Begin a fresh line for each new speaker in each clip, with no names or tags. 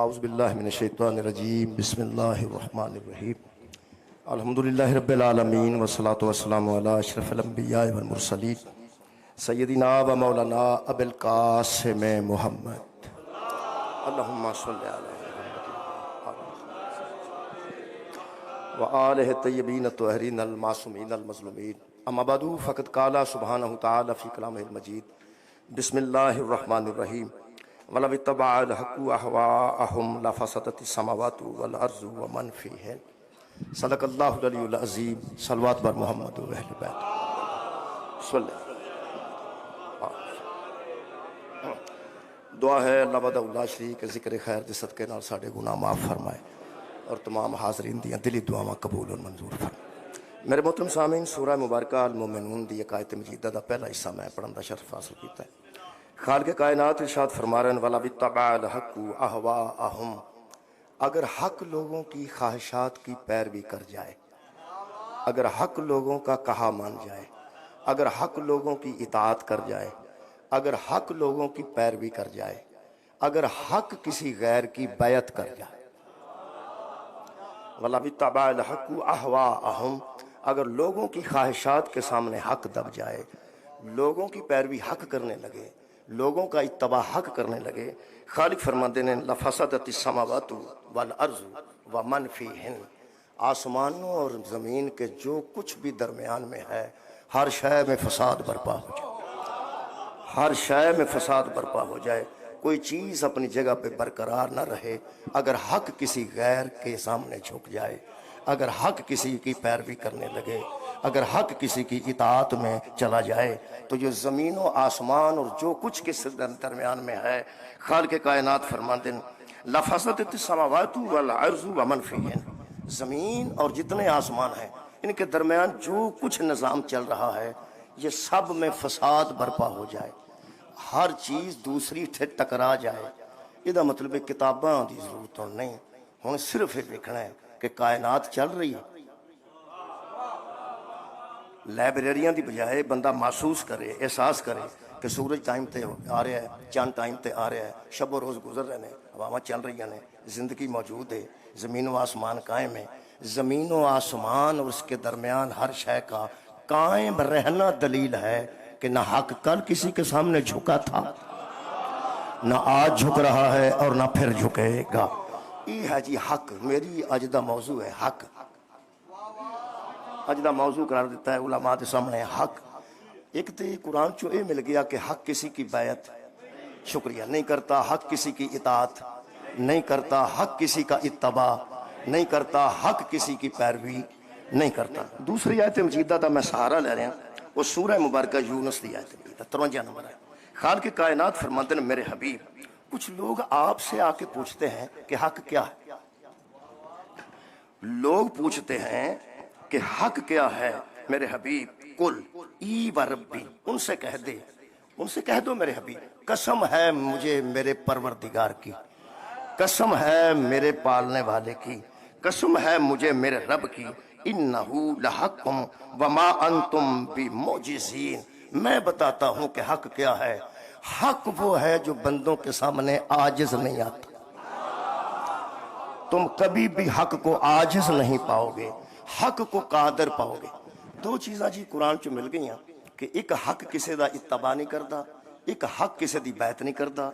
اعوذ باللہ من الشیطان الرجیم بسم اللہ الرحمن الرحیم الحمدللہ رب العالمین والصلاة والسلام علی اشرف الانبیاء والمرسلین سیدنا و مولانا ابی القاسم محمد اللہم صلی علی محمد وآلہ الطیبین الطاہرین المعصومین المظلومین اما بعد فقد قال سبحانہ تعالی فی کلامہ المجید بسم اللہ الرحمن الرحیم وَلَوِ اتَّبَعَ الْحَقُّ أَهْوَاءَهُمْ لَفَسَدَتِ السَّمَاوَاتُ وَالْأَرْضُ وَمَنْ فِيهِنَّ صدق اللہ العلی العظیم صلوات بر محمد و اہل بیت صلی دعا ہے اللہ وحدہ لا شریک کے ذکر خیر دے صدقے نال ساڈے گناہ معاف فرمائے اور تمام حاضرین دیاں دلی دعاواں قبول اور منظور فرمائے۔ میرے محترم سامعین، سورہ مبارکہ المومنون دی ایک آیت مجیدہ دا پہلا حصہ میں پڑھن دا شرف حاصل کیتا ہے۔ خالق کائنات ارشاد فرما رہے ہیں وَلَوِ اتَّبَعَ الْحَقُّ أَهْوَاءَهُمْ، اگر حق لوگوں کی خواہشات کی پیروی کر جائے، اگر حق لوگوں کا کہا مان جائے، اگر حق لوگوں کی اطاعت کر جائے، اگر حق لوگوں کی پیروی کر جائے، اگر حق کسی غیر کی بیعت کر جائے، وَلَوِ اتَّبَعَ الْحَقُّ أَهْوَاءَهُمْ، اگر لوگوں کی خواہشات کے سامنے حق دب جائے، لوگوں کی پیروی حق کرنے لگے، لوگوں کا اتباع حق کرنے لگے، خالق فرماتے ہیں لَفَسَدَتِ السَّمَاوَاتُ وَالْأَرْضُ وَمَنْ فِيهِنَّ، آسمانوں اور زمین کے جو کچھ بھی درمیان میں ہے ہر شے میں فساد برپا ہو جائے، ہر شے میں فساد برپا ہو جائے، کوئی چیز اپنی جگہ پہ برقرار نہ رہے۔ اگر حق کسی غیر کے سامنے جھک جائے، اگر حق کسی کی پیروی کرنے لگے، اگر حق کسی کی اطاعت میں چلا جائے، تو جو زمین و آسمان اور جو کچھ کے درمیان میں ہے، خالق کائنات فرماتے ہیں لَفَسَدَتِ السَّمَاوَاتُ وَالْأَرْضُ وَمَنْ فِيهِنَّ، زمین اور جتنے آسمان ہیں ان کے درمیان جو کچھ نظام چل رہا ہے یہ سب میں فساد برپا ہو جائے، ہر چیز دوسری سے ٹکرا جائے۔ یہ مطلب کتاباں دی ضرورت نہیں، ہن صرف یہ دیکھنا ہے کہ کائنات چل رہی ہے، لائبریریاں دی بجائے بندہ محسوس کرے، احساس کرے کہ سورج ٹائم تے آ رہا ہے، چاند ٹائم تے آ رہا ہے، شب و روز گزر رہے ہیں، ہواواں چل رہی ہیں، زندگی موجود ہے، زمین و آسمان قائم ہے۔ زمین و آسمان اور اس کے درمیان ہر شے کا قائم رہنا دلیل ہے کہ نہ حق کل کسی کے سامنے جھکا تھا، نہ آج جھک رہا ہے اور نہ پھر جھکے گا۔ یہ ہے جی حق، میری اج دا موضوع ہے حق، اج دا موضوع قرار دیتا ہے علماء کے سامنے حق۔ ایک تو قرآن چو یہ مل گیا کہ حق کسی کی بیعت شکریہ نہیں کرتا، حق کسی کی اطاعت نہیں کرتا، حق کسی کا اتباع نہیں کرتا، حق کسی کی پیروی نہیں کرتا۔ دوسری آیت مجیدہ دا میں سہارا لے رہے ہیں، وہ سورہ مبارکہ یونس دی آیت مجیدہ 53 نمبر ہے۔ خالق کائنات فرماتے ہیں میرے حبیب، کچھ لوگ آپ سے آ کے پوچھتے ہیں کہ حق کیا ہے، لوگ پوچھتے ہیں کہ حق کیا ہے میرے حبیب، قل ای و ربی، ان سے کہہ دے، ان سے کہہ دو میرے حبیب، قسم ہے مجھے میرے پروردگار کی، قسم ہے میرے پالنے والے کی، قسم ہے مجھے میرے رب کی، انہو لحق وما انتم بمعجزین، میں بتاتا ہوں کہ حق کیا ہے۔ حق وہ ہے جو بندوں کے سامنے عاجز نہیں آتا، تم کبھی بھی حق کو عاجز نہیں پاؤ گے، حق کو قادر پاؤ گے۔ دو چیزاں جی قرآن چو مل گئی ہیں کہ ایک حق کسے دا اتباع نہیں کرتا، ایک حق کسے دی بیعت نہیں کرتا،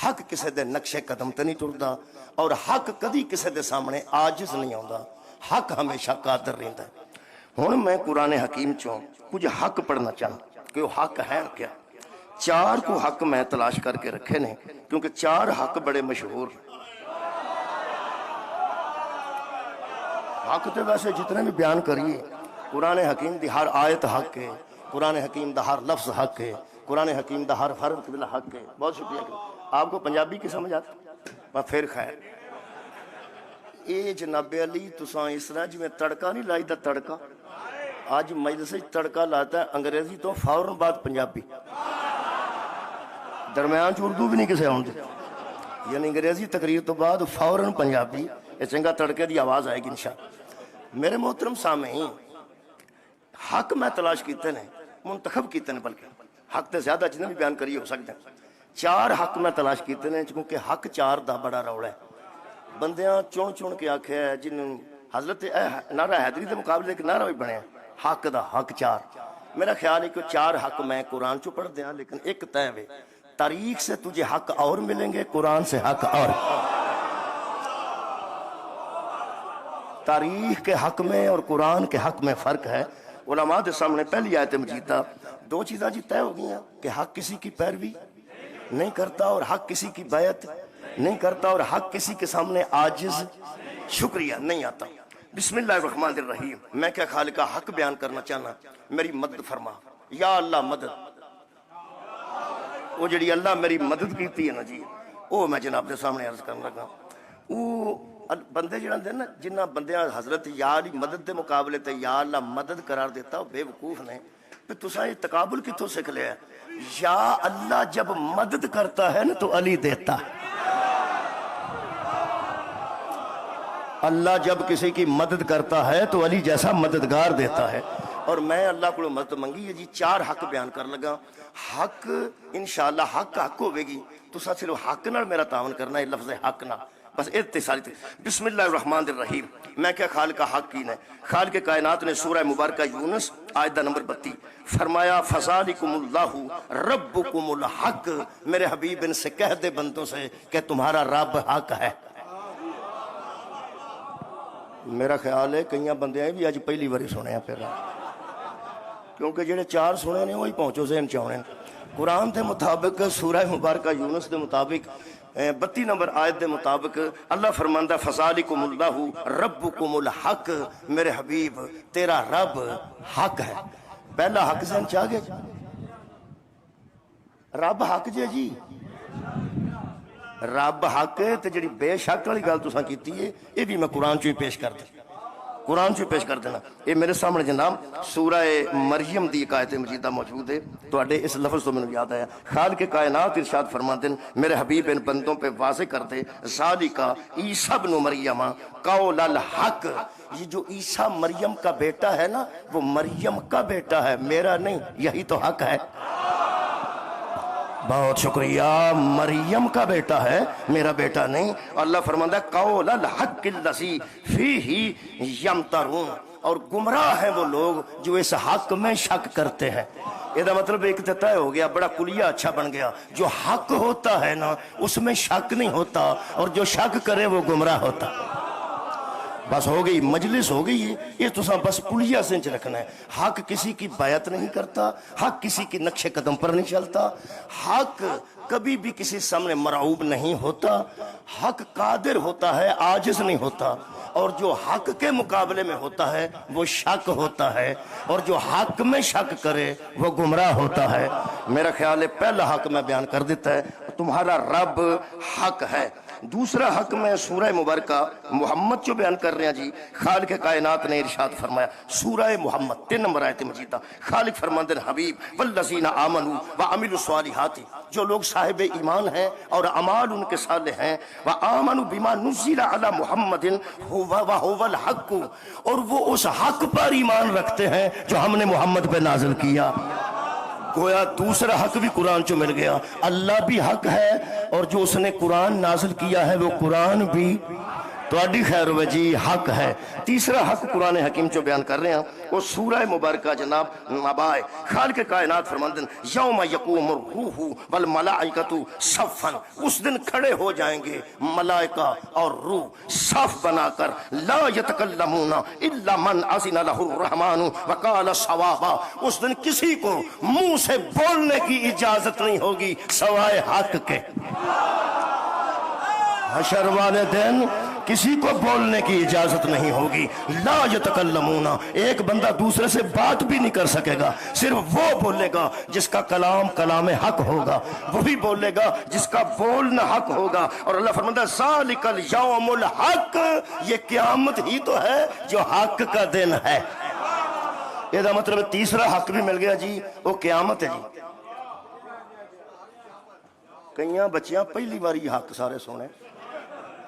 حق کسے دے نقش قدم تے نہیں ٹردا، اور حق کدی کسے دے سامنے عاجز نہیں آندا، حق ہمیشہ قادر رہندا ہے۔ ہن میں قرآن حکیم چوں کچھ حق پڑھنا چاہتا کہ وہ حق ہے کیا۔ چار کو حق میں تلاش کر کے رکھے نے کیونکہ چار حق بڑے مشہور ہیں۔ حق تے ویسے جتنے بھی بیان کریے، قرآن حکیم دی ہر آیت حق ہے، قرآن حکیم دا ہر لفظ حق ہے، قرآن حکیم دا ہر حرف حق ہے۔ بہت شکریہ۔ آپ کو پنجابی کی سمجھ آتا؟ پھر خیر، اے جناب علی تساں اس طرح جی میں تڑکا نہیں لائی دا تڑکا، آج مجلس تڑکا لاتا ہے انگریزی تو فوراً بعد پنجابی، درمیان چ اردو بھی نہیں کسے آن دے، یعنی انگریزی تقریر تو بعد فوراً پنجابی، یہ چنگا تڑکے دی آواز آئے گی انشاءاللہ۔ میرے محترم سامعین، حق میں تلاش کیتے نے، منتخب کیتے نے، بلکہ حق تے زیادہ جتنے بھی بیان کریے ہو سکتے ہیں۔ چار حق میں تلاش کیتے نے چونکہ حق چار دا بڑا روڑا ہے، بندیاں چن چن کے آخیا ہے جن حضرت نعرہ حیدری کے مقابلے ایک نعرہ بھی بنیا حق دا حق چار. میرا خیال ہے کہ 4 حق میں قرآن چو پڑھ دیا لیکن ایک طے ہے تاریخ سے تجھے حق اور ملیں گے قرآن سے حق اور. تاریخ کے حق میں اور قرآن کے حق میں فرق ہے. علماء کے سامنے پہلی آیت مجیدہ 2 چیزاں جی طے ہو گئی ہیں کہ حق کسی کی پیروی نہیں کرتا اور حق کسی کی بیعت نہیں کرتا اور حق کسی کے سامنے عاجز شکریہ نہیں آتا. بسم اللہ الرحمن الرحیم. میں کیا خالقہ حق بیان کرنا چاہنا میری مدد فرما یا اللہ مدد. وہ جڑی اللہ میری مدد کیتی ہے نا جی وہ میں جناب دے سامنے عرض کرنا لگا. وہ بندے جڑا دے نا جنہ بندیاں حضرت یا علی مدد دے مقابلے تے یا اللہ مدد قرار دیتا وہ بے وقوف نے. پھر تساں یہ تقابل کتوں سیکھ لیا ہے؟ یا اللہ جب مدد کرتا ہے نا تو علی دیتا ہے. اللہ جب کسی کی مدد کرتا ہے تو علی جیسا مددگار دیتا ہے. اور میں اللہ کو مدد منگی ہے جی 4 حق بیان کر لگا. حق انشاءاللہ حق ہوئے گی تو صرف حق نہ میرا تعاون کرنا ہے لفظ حق نہ بس اتصالی تھی. بسم اللہ الرحمن الرحیم. میں کیا خالق حق کی نے خالق کائنات نے سورہ مبارکہ یونس آیت نمبر 32 فرمایا فذالکم اللہ ربکم الحق. میرے حبیب ان سے کہہ دے بندوں سے کہ تمہارا رب حق ہے. میرا خیال ہے کئی بندے ہیں بھی آج پہلی باری سنے ہیں پھر کیونکہ جڑے 4 سنے نے وہی پہنچو ذہن چاہنے. قرآن کے مطابق سورہ مبارکہ یونس کے مطابق 32 نمبر آیت دے مطابق اللہ فرماندہ فذالکم اللہ ربکم الحق. میرے حبیب تیرا رب حق ہے. پہلا حق ذہن چاہ گئے رب حق جی رب حق تے جڑی بے شک والی گل تساں کیتی ہے یہ بھی میں قرآن چوں پیش کر دیں قرآن چوں پیش کر دینا. یہ میرے سامنے جناب سورہ مریم دی آیت مجیدہ موجود ہے. تواڈے اس لفظ تو میں یاد آیا خالق کائنات ارشاد فرماتے ہیں میرے حبیب ان بندوں پہ واضح کر دے ذالک عیسیٰ ابن مریم قول الحق. یہ جو عیسیٰ مریم کا بیٹا ہے نا وہ مریم کا بیٹا ہے میرا نہیں. یہی تو حق ہے. بہت شکریہ. مریم کا بیٹا ہے میرا بیٹا نہیں. اللہ فرماتا ہے قول الحق الذی فیہ یمترون. اور گمراہ ہیں وہ لوگ جو اس حق میں شک کرتے ہیں. یہ مطلب ایک طے ہو گیا بڑا کلیہ اچھا بن گیا. جو حق ہوتا ہے نا اس میں شک نہیں ہوتا اور جو شک کرے وہ گمراہ ہوتا. بس ہو گئی مجلس ہو گئی ہے. یہ تو بس کلیہ سنچ رکھنا ہے. حق کسی کی بیعت نہیں کرتا. حق کسی کی نقش قدم پر نہیں چلتا. حق کبھی بھی کسی سامنے مرعوب نہیں ہوتا. حق قادر ہوتا ہے عاجز نہیں ہوتا. اور جو حق کے مقابلے میں ہوتا ہے وہ شک ہوتا ہے اور جو حق میں شک کرے وہ گمراہ ہوتا ہے. میرا خیال ہے پہلا حق میں بیان کر دیتا ہے تمہارا رب حق ہے. دوسرا حق میں سورہ مبارکہ محمد جو بیان کر رہے ہیں جی خالق کائنات نے ارشاد فرمایا سورہ محمد 3 نمبر آیت مجیدہ خالق فرماتے ہیں حبیب والذین آمنوا وعملوا الصالحات. جو لوگ صاحب ایمان ہیں اور اعمال ان کے صالح ہیں وآمنوا بما نزل علی محمد وهو الحق. اور وہ اس حق پر ایمان رکھتے ہیں جو ہم نے محمد پہ نازل کیا. گویا دوسرا حق بھی قرآن چو مل گیا. اللہ بھی حق ہے اور جو اس نے قرآن نازل کیا ہے وہ قرآن بھی تو اڈی خیر ہوئے جی حق ہے. تیسرا حق قرآن حکیم جو بیان کر رہے ہیں وہ سورہ مبارکہ جناب نبائے خالق کائنات فرماتے ہیں یوم یقوم الروح والملائکۃ صفا. اس دن کھڑے ہو جائیں گے ملائکہ اور روح صف بنا کر لا یتکلمون الا من اذن له الرحمن وقال صوابا. اس دن کسی کو منہ سے بولنے کی اجازت نہیں ہوگی سوائے حق کے. حشر والے دن کسی کو بولنے کی اجازت نہیں ہوگی. لا یتکلمون. ایک بندہ دوسرے سے بات بھی نہیں کر سکے گا. صرف وہ بولے گا جس کا کلام کلام حق ہوگا. وہی بولے گا جس کا بولنا حق ہوگا. اور اللہ فرماتا ہے ذالک الیوم الحق. یہ قیامت ہی تو ہے جو حق کا دن ہے. یہ مطلب تیسرا حق بھی مل گیا جی وہ قیامت ہے جی. کئیاں بچیاں پہلی بار یہ حق سارے سونے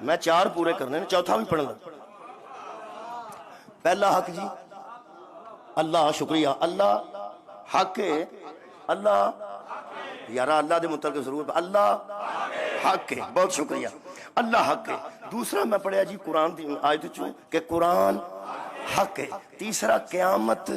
میں 4 پورے کرنے چوتھا بھی پڑھنا. پہلا حق جی اللہ شکریہ اللہ حق ہے. اللہ یارہ اللہ دے متعلق ضرور اللہ حق ہے. بہت شکریہ. اللہ حق ہے۔ دوسرا میں پڑھیا جی قرآن دی آیت چوں کہ قرآن حق ہے۔ تیسرا قیامت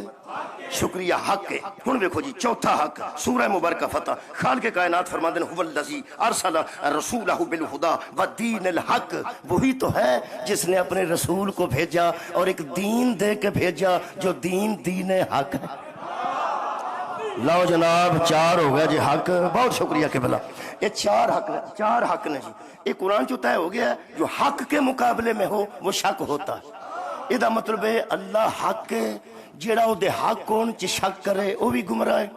شکریہ حق ہے۔ ہن دیکھو جی چوتھا حق سورہ مبارکہ فتح، خالق کائنات فرماتے ہیں هو الذی ارسل رسولہ بالہدی والدین الحق، وہی تو ہے جس نے اپنے رسول کو بھیجا اور ایک دین دے کے بھیجا جو دین حق ہے۔ لو جناب چار ہو گیا جی حق، بہت شکریہ قبلہ۔ یہ چار حق نے جی، یہ قرآن جو طے ہو گیا ہے جو حق کے مقابلے میں ہو وہ شک ہوتا ہے۔ یہ مطلب ہے اللہ حق ہے، جیڑا او دے حق کون چ شک کرے وہ بھی گمراہ ہے۔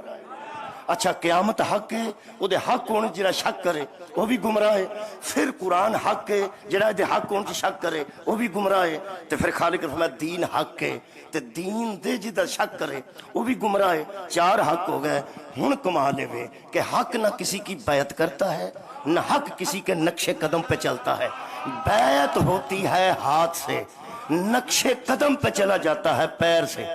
اچھا قیامت حق ہے، او دے حق کون جیڑا شک کرے وہ بھی گمراہ ہے۔ پھر قرآن حق ہے، جیڑا دے حق کون چ شک کرے وہ بھی گمراہ ہے۔ تو پھر خالق نے فرمایا دین حق ہے، تے دین دے جدا شک کرے وہ بھی گمراہ ہے۔ چار حق ہو گئے۔ ہن کمال ہے کہ حق نہ کسی کی بیعت کرتا ہے، نہ حق کسی کے نقش قدم پہ چلتا ہے۔ بیعت ہوتی ہے ہاتھ سے، نقش قدم پہ چلا جاتا ہے پیر سے۔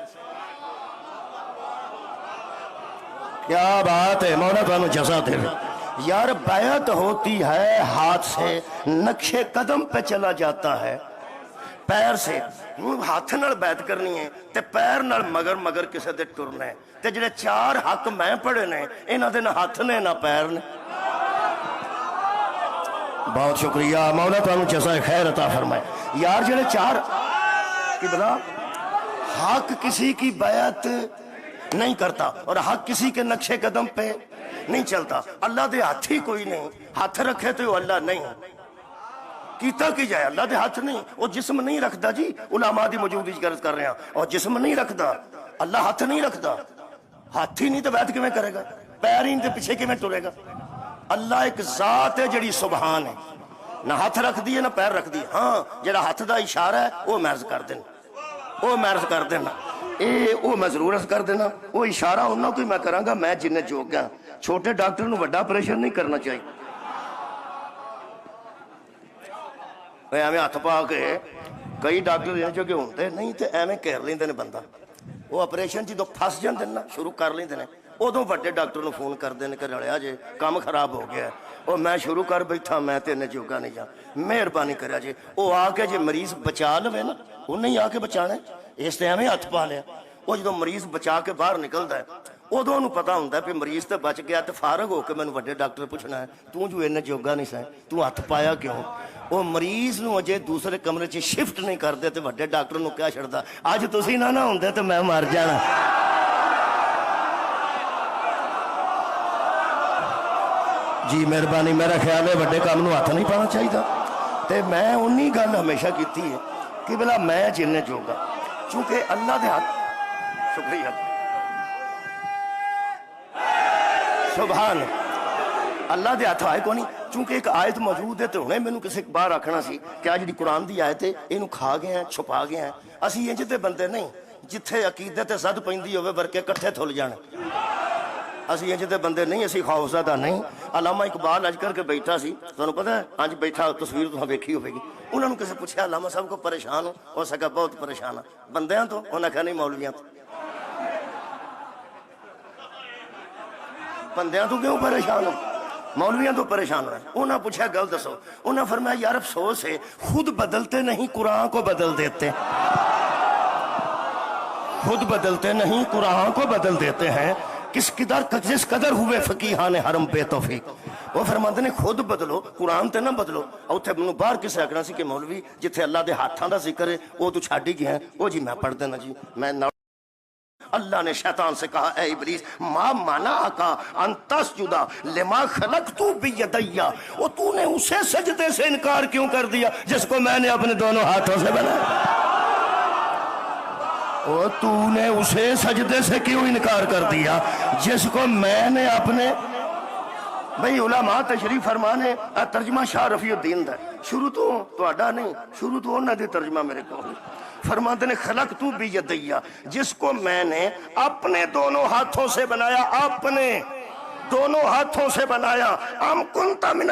کیا بات ہے مولا، تمہیں جزا دے یار۔ بیعت ہوتی ہے ہاتھ سے، نقش قدم پہ چلا جاتا ہے پیر سے۔ ہاتھ نال بیعت کرنی ہے تے پیر نال مگر کسے دے ٹرنا ہے۔ تے جڑے چار حق میں پڑھے نے انہاں دے نہ ہاتھ نے نہ پیر نے۔ بہت شکریہ مولا، تمہیں جزا خیر عطا فرمائے یار۔ جڑے چار کی بلا حق کسی کی بیعت نہیں کرتا اور حق کسی کے نقش قدم پہ نہیں چلتا۔ اللہ دے ہاتھ ہی کوئی نہیں، ہاتھ رکھے تو اللہ نہیں کیتا کی جائے، اللہ دے ہاتھ نہیں۔ وہ جسم نہیں رکھتا جی، علماء دی موجودگی غرض کر رہے ہیں، اور جسم نہیں رکھتا، اللہ ہاتھ نہیں رکھتا۔ ہاتھ ہی نہیں تو بیعت کیویں کرے گا، پیر ہی نہیں تو پیچھے کیویں ٹرے گا۔ اللہ ایک ذات ہے جڑی سبحان ہے، نہ ہاتھ رکھ دی ہے نہ پیر رکھ دی۔ ہاں جڑا ہاتھ دا اشارہ ہے وہ محض کر دینا، وہ محض کر دینا، وہ میں ضرور عرض کر دینا۔ وہ اشارہ انہوں کو میں کراں گا، میں جن جوگ گا۔ چھوٹے ڈاکٹر نو بڑا آپریشن نہیں کرنا چاہیے۔ ایویں ہاتھ پا کے کئی ڈاکٹر جو کہ ہوتے نہیں تے ایویں کر لیندے نے بندہ، وہ آپریشن جدوں پھس جاندے نا شروع کر لیندے نے، ادوں بڑے ڈاکٹر نو فون کر دیں کہ رلیا جے کام خراب ہو گیا ہے، اور میں شروع کر بیٹھا، میں تینے جوگا نہیں جا، مہربانی کریا جے۔ وہ آ کے جے مریض بچا لوے نا، وہ نہیں آ کے بچانا ہے، اس تے ایویں ہاتھ پا لیا۔ وہ جدوں مریض بچا کے باہر نکلدا ہے ادوں انہوں پتا ہوندا ہے کہ مریض تے بچ گیا، تے فارغ ہو کے مینوں وڈے ڈاکٹر پوچھنا ہے تو جو اینے جوگا نہیں سا، تو ہاتھ پایا کیوں؟ وہ مریض نو اجے دوسرے کمرے چ شفٹ نہیں کردے تے وڈے ڈاکٹر نو کیا چھڑدا، اج تسی نہ ہوندے تے میں مر جانا۔ جی مہربانی، میرا خیال ہے وڈے کام نو ہاتھ نہیں پانا چاہیے۔ تے میں انہی گل ہمیشہ کیتی ہے کہ بلا میں جننے جوگا، چونکہ اللہ دے ہاتھ، شکریہ سبحان اللہ دے ہاتھ آئے کو نہیں۔ چونکہ ایک آیت موجود ہے تو انہیں میں کسی بار آکھنا سی کہ آج جی قرآن دی آیت ہے یہ کھا گئے ہیں، چھپا گئے ہیں۔ اسی انج دے بندے نہیں جتھے عقیدے تے زد پیندی ہوئے ورکے کٹھے تھل جانے، اسی انج دے بندے نہیں، اسی خوفزدہ نہیں۔ علامہ اقبال اج کر کے بیٹھا سی، تمہیں پتہ ہے اج بیٹھا تصویر تمہیں ویکھی ہوئے گی، انہوں نے کسی پوچھا علامہ صاحب کو پریشان ہو سکا، بہت پریشان ہے بندیاں تو، انہوں نے کہا نہیں مولویاں تو۔ بندیاں تو کیوں پریشان ہو، مولویاں تو پریشان ہو۔ انہوں نے پوچھا گل دسو، انہوں نے فرمایا یار افسوس ہے خود بدلتے نہیں قرآن کو بدل دیتے، خود بدلتے نہیں قرآن کو بدل دیتے ہیں۔ کس قدر ہوئے فقیہان حرم بے توفیق، وہ فرماتے ہیں خود بدلو قرآن تے نہ بدلو۔ اوتھے منوں باہر کسے آکھنا سی کہ مولوی جتھے اللہ دے ہاتھاں دا ذکر ہے وہ تو چھڈ ہی گئے ہیں، وہ جی میں پڑھ دینا جی میں نہ۔ اللہ نے شیطان سے کہا اے ابلیس ما منعک ان تسجد لما خلقت بیدی، وہ تو نے اسے سجدے سے انکار کیوں کر دیا جس کو میں نے اپنے دونوں ہاتھوں سے بنایا؟ وہ تو نے اسے سجدے سے کیوں انکار کر دیا جس کو میں نے اپنے، بھئی علماء تشریف فرمانے ترجمہ شاہ رفیع الدین دا شروع تو اڈا نہیں، شروع تو انہاں دے ترجمہ میرے کو فرماتے نے خلقت بیدی، جس کو میں نے اپنے دونوں ہاتھوں سے بنایا، اپنے دونوں ہاتھوں سے بنایا۔ ام کنت من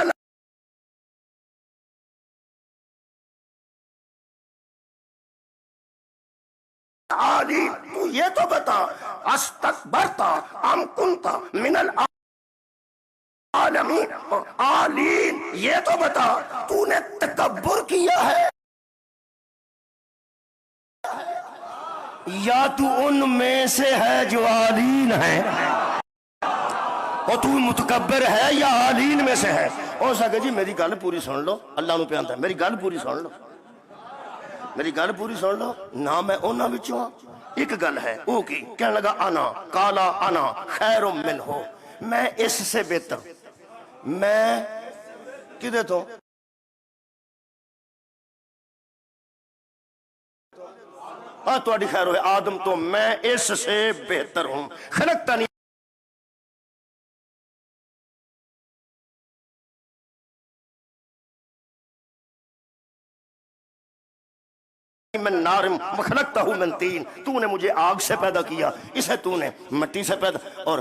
العالی، تو یہ تو بتا استکبرت ام کنت من العالمین آلین، یہ تو بتا تو نے تکبر کیا ہے یا تو ان میں سے ہے جو آلین ہیں، اور تو متکبر ہے یا آلین میں سے ہے؟ اور سکے جی میری گل پوری سن لو، اللہ نو پیانتا ہے میری گل پوری سن لو، میری گل پوری سن لو نہ میں انہاں وچوں ہاں۔ ایک گل ہے او کی کہنے لگا انا کالا انا خیر من ہو، میں اس سے بہتر، میں کدے تو تہاڈی خیر ہوئے آدم تو میں اس سے بہتر ہوں، خلقتنی من نارم مخلقتہ من تین، تو نے مجھے آگ سے پیدا کیا، اسے تو نے مٹی سے پیدا، اور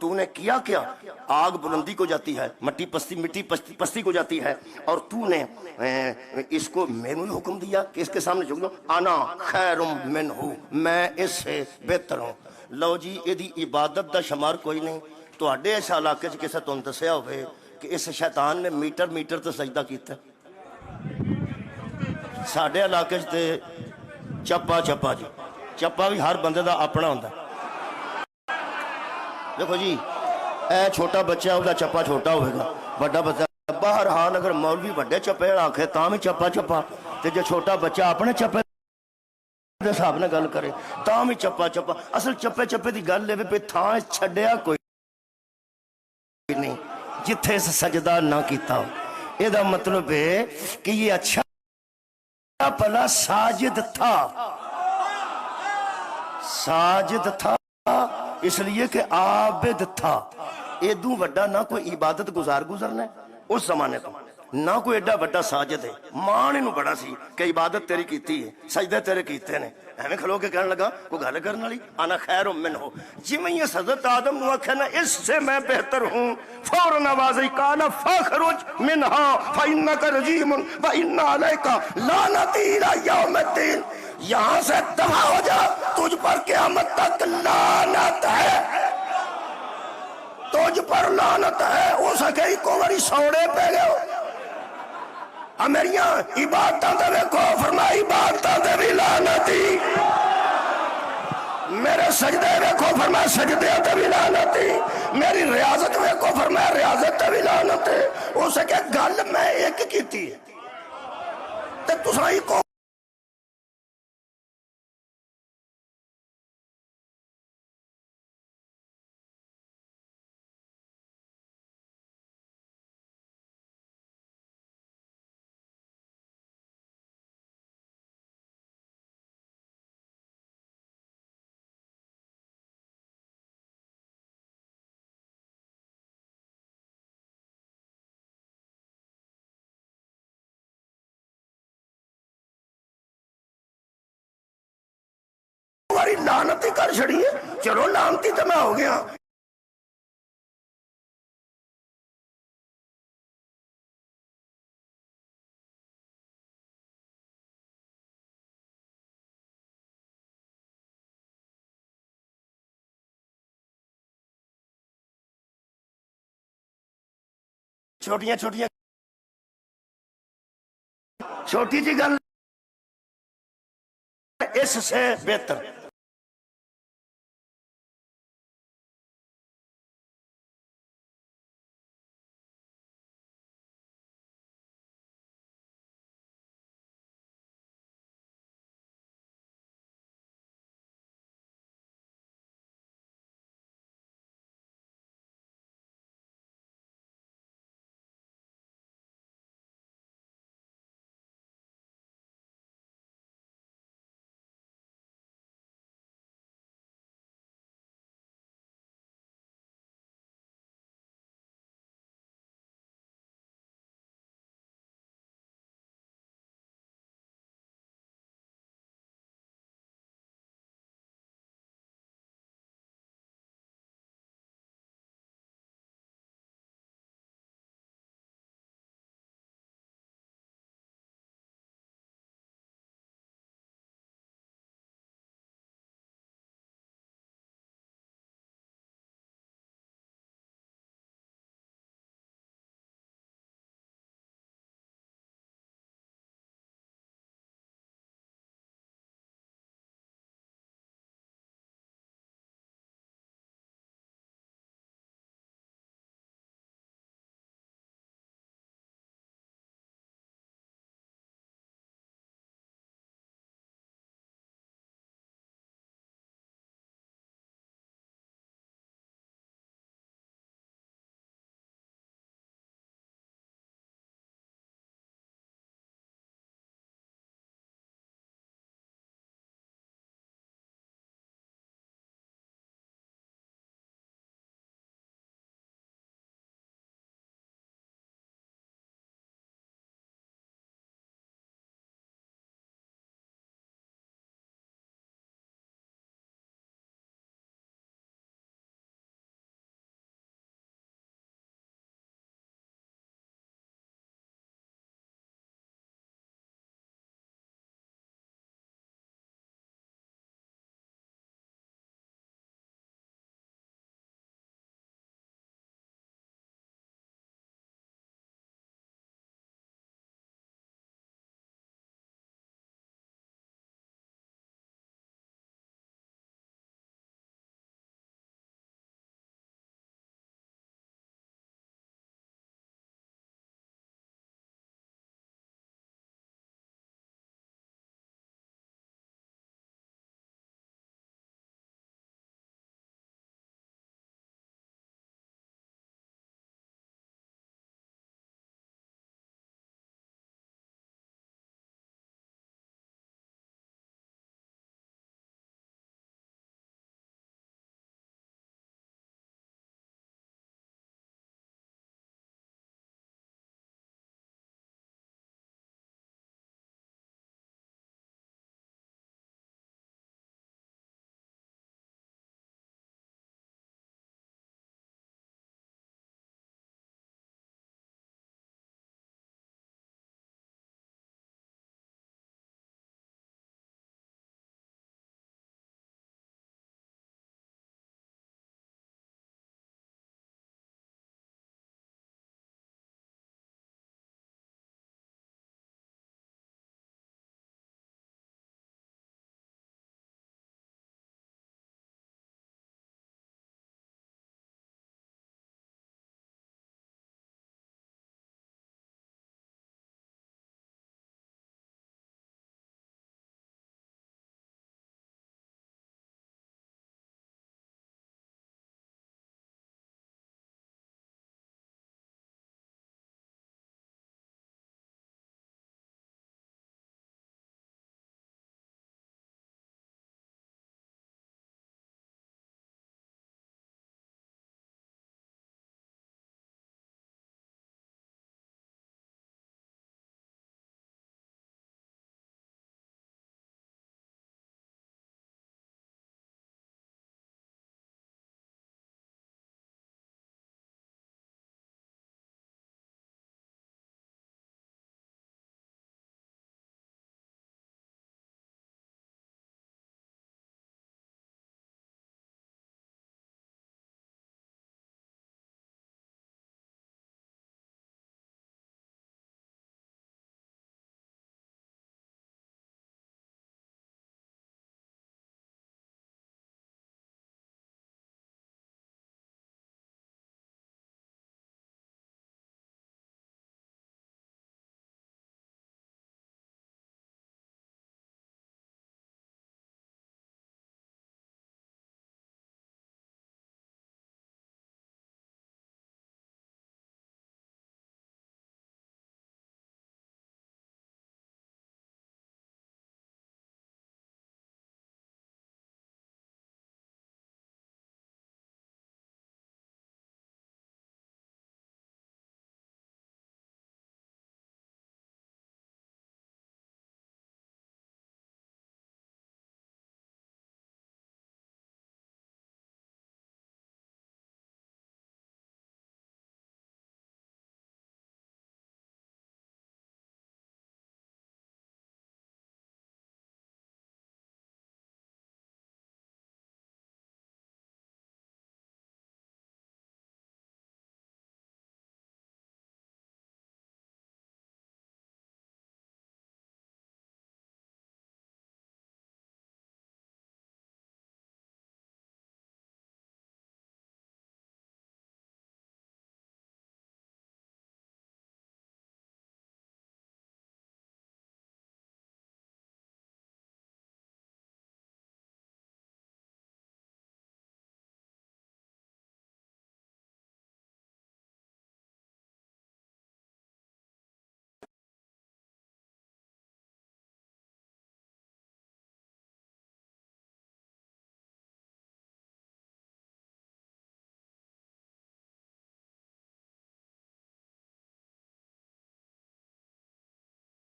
تو نے کیا کیا؟ آگ بلندی کو جاتی ہے، مٹی پستی کو جاتی ہے، اور تو نے اس کو میں نے حکم دیا کہ اس کے سامنے جھک دو، انا خیر منہ، میں اس سے بہتر ہوں۔ لو جی ایدی عبادت دا شمار کوئی نہیں، تو اڈے اس علاقے چ کسے تون دسیا ہوئے کہ اس شیطان نے میٹر تے سجدہ کیتا ہے؟ ساڈے علاقے تے چپا جی، چپا بھی ہر بندے دا اپنا ہوندا ہے۔ دیکھو جی اے چھوٹا بچہ ہے، دا چپا چھوٹا ہوئے گا، بڑا بچہ باہر حال اگر مولوی بڑے چپے آکھے تاں بھی چپا تے جو چھوٹا بچہ اپنے چپے دے حساب نے گل کرے تاں بھی چپا، اصل چپے دی گل لے پہ تھاں چھڈیا کوئی نہیں جتھے سے سجدہ نہ کیتا ہو۔ یہ دا مطلب ہے کہ یہ اچھا پلا ساجد تھا اس لیے کہ عابد تھا، ایدوں وڈا نہ کوئی عبادت گزرنا اس زمانے تو، نہ کوئی ایڈا وڈا ساجد ہے، مان انہوں بڑا سی کہ عبادت تیری کیتی ہے، سجدے تیرے کیتے نے، ہمیں کھلو کے کہنے لگا کوئی گل کرنے والی انا خیر منہ، جی میں یہ حضرت آدم نو آکھیا نا اس سے میں بہتر ہوں، فوراً آوازی قال فاخرج منہا فإنک رجیم وإن علیک لعنتی الی یوم الدین، یہاں سے دفع ہو جا، تجھ پر قیامت تک لعنت ہے، تجھ پر لعنت ہے۔ ہو سکے ہی کو بڑی سوڑے پہ گئے ہو، میریاں عبادتاں دے ویکھو، فرمائی عبادتاں دے بھی لعنتی، میرے سجدے ویکھو فرمایا سجدے تے بھی لعنتی، میری ریاضت ویکھو فرمایا ریاضت تے بھی لعنت ہے۔ ہو سکے گل میں ایک کیتی ہے تے تساں ہی کو ہماری لعنتی کر چھڑی ہے، چلو لعنتی تو میں ہو گیا۔ چھوٹی جی گل اس سے بہتر،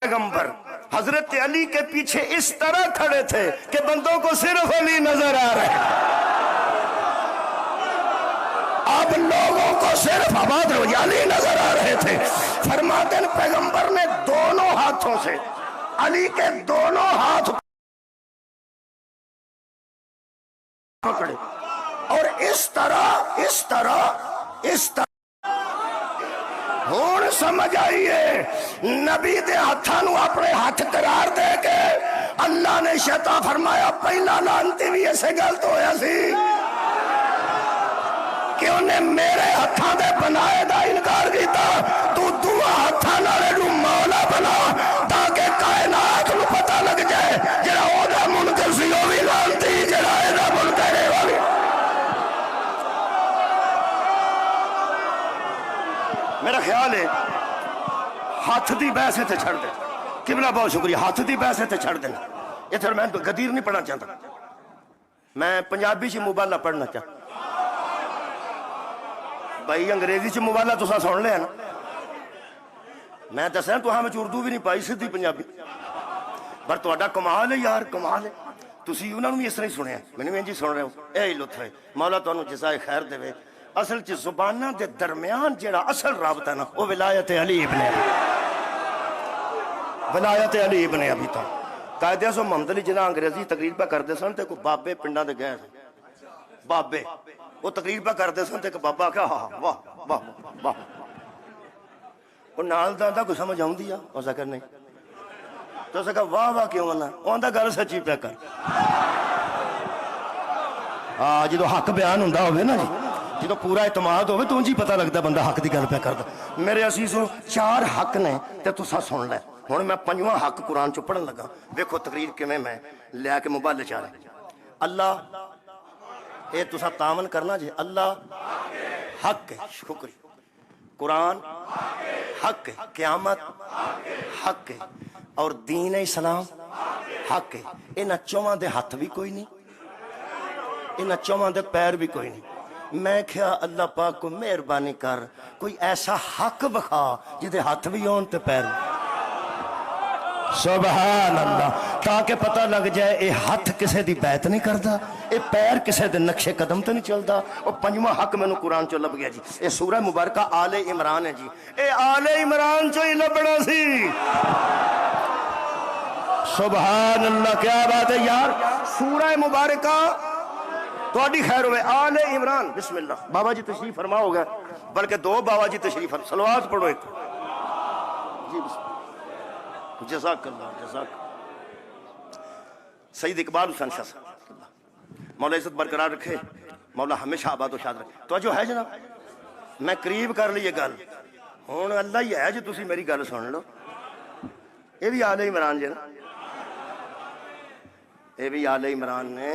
پیغمبر حضرت علی کے پیچھے اس طرح کھڑے تھے کہ بندوں کو صرف علی نظر آ رہے ہیں. اب لوگوں کو صرف آباد علی نظر آ رہے تھے. فرماتے ہیں پیغمبر نے دونوں ہاتھوں سے علی کے دونوں ہاتھ پکڑے اور اس طرح ہون سمجھ آئیے نبی دے ہاتھوں اپنے ہاتھ قرار دے کے اللہ نے شیطان فرمایا پہلا لانتی بھی ایسے غلط ہویا سی کہ انہیں میرے ہاتھوں دے بنائے دا انکار کیتا. تو دعا ہاتھوں نالے نو مولا بنا تاکہ کائنات نو پتہ لگ جائے جڑا او دا منکر سی او بھی لانتی جڑا اے دا منکر ہے والی. میرا خیال ہے ہاتھ دی بحث تے چھڑ دے. قبلہ بہت شکریہ. ہاتھ دی بحث تے چھڑ دینا. یہ تھر میں غدیر نہیں پڑھنا چاہتا. میں پنجابی چ مبالہ پڑھنا چاہتا. بھائی انگریزی چ مبالہ تو سن لیا نا. میں دسا تو ہاں میں اردو بھی نہیں پائی سیدھی پنجابی. پر تہاڈا کمال ہے یار کمال ہے. تسی انہاں نوں بھی اس طرح ہی سنیا میں نے جی سن رہے ہو. اے لطف ہے مولا تانوں جزائے خیر دے. اصل چ زباناں دے درمیان جڑا اصل رابطہ نا وہ ولایت علی ابن ابی طالب. قائد اعظم محمد علی جناح انگریزی تقریر پہ کرتے سن تے کوئی بابے پنڈاں دے گئے سن. بابے وہ تقریر پہ کرتے سن تے ایک بابا کہا واہ واہ واہ واہ. وہ نال دا کوئی سمجھ آؤندی آ اس کہا نہیں. تو اس کہا واہ واہ کیوں نہ اوندا گل سچی پہ کر. ہاں جدو حق بیان ہوندا ہوے نا جی جدو پورا اعتماد ہوئے تو انجی پتہ لگتا بندہ حق دی گل پہ کردا. میرے عزیزو 4 حق نے تے تساں سن لے. ہن میں 5واں حق قرآن چ پڑھن لگا. ویکھو تقریر کیویں میں لے کے موبائل چ رہے. اللہ اے تساں تعاون کرنا جی. اللہ حق ہے شکریہ. قرآن حق ہے. قیامت حق ہے. اور دین اسلام حق ہے. انہاں چواں دے ہاتھ بھی کوئی نہیں انہاں چواں دے پیر بھی کوئی نہیں. میں کہا اللہ پاک کو مہربانی کر کوئی ایسا حق بخا جدے ہاتھ بھی ہون تے پیر بھی. سبحان اللہ. تاکہ پتہ لگ جائے اے ہاتھ کسے دی بیعت نہیں کردا اے پیر کسے دے نقشے قدم تے نہیں چلدا. اور 5واں حق میں نے قرآن چو لب گیا جی. اے سورہ مبارکہ آل عمران ہے جی. اے آل عمران چو ہی لبنا سی. سبحان اللہ کیا بات ہے یار. سورہ مبارکہ تو اڈی خیر ہوئے آل عمران. بسم اللہ. بابا جی تشریف فرما ہو گئے بلکہ 2 بابا جی تشریف فرما. صلوات پڑھو ایک جی. بسم اللہ. جزاک اللہ جزاک. سید اقبال حسین شاہ صاحب مولا عزت برقرار رکھے. مولا ہمیشہ آباد و شاد رکھے. تو جو ہے جناب میں قریب کر لی یہ گل. ہوں اللہ ہی ہے جی تسی میری گل سن لو. یہ بھی آل عمران جی نا. یہ بھی آل عمران نے.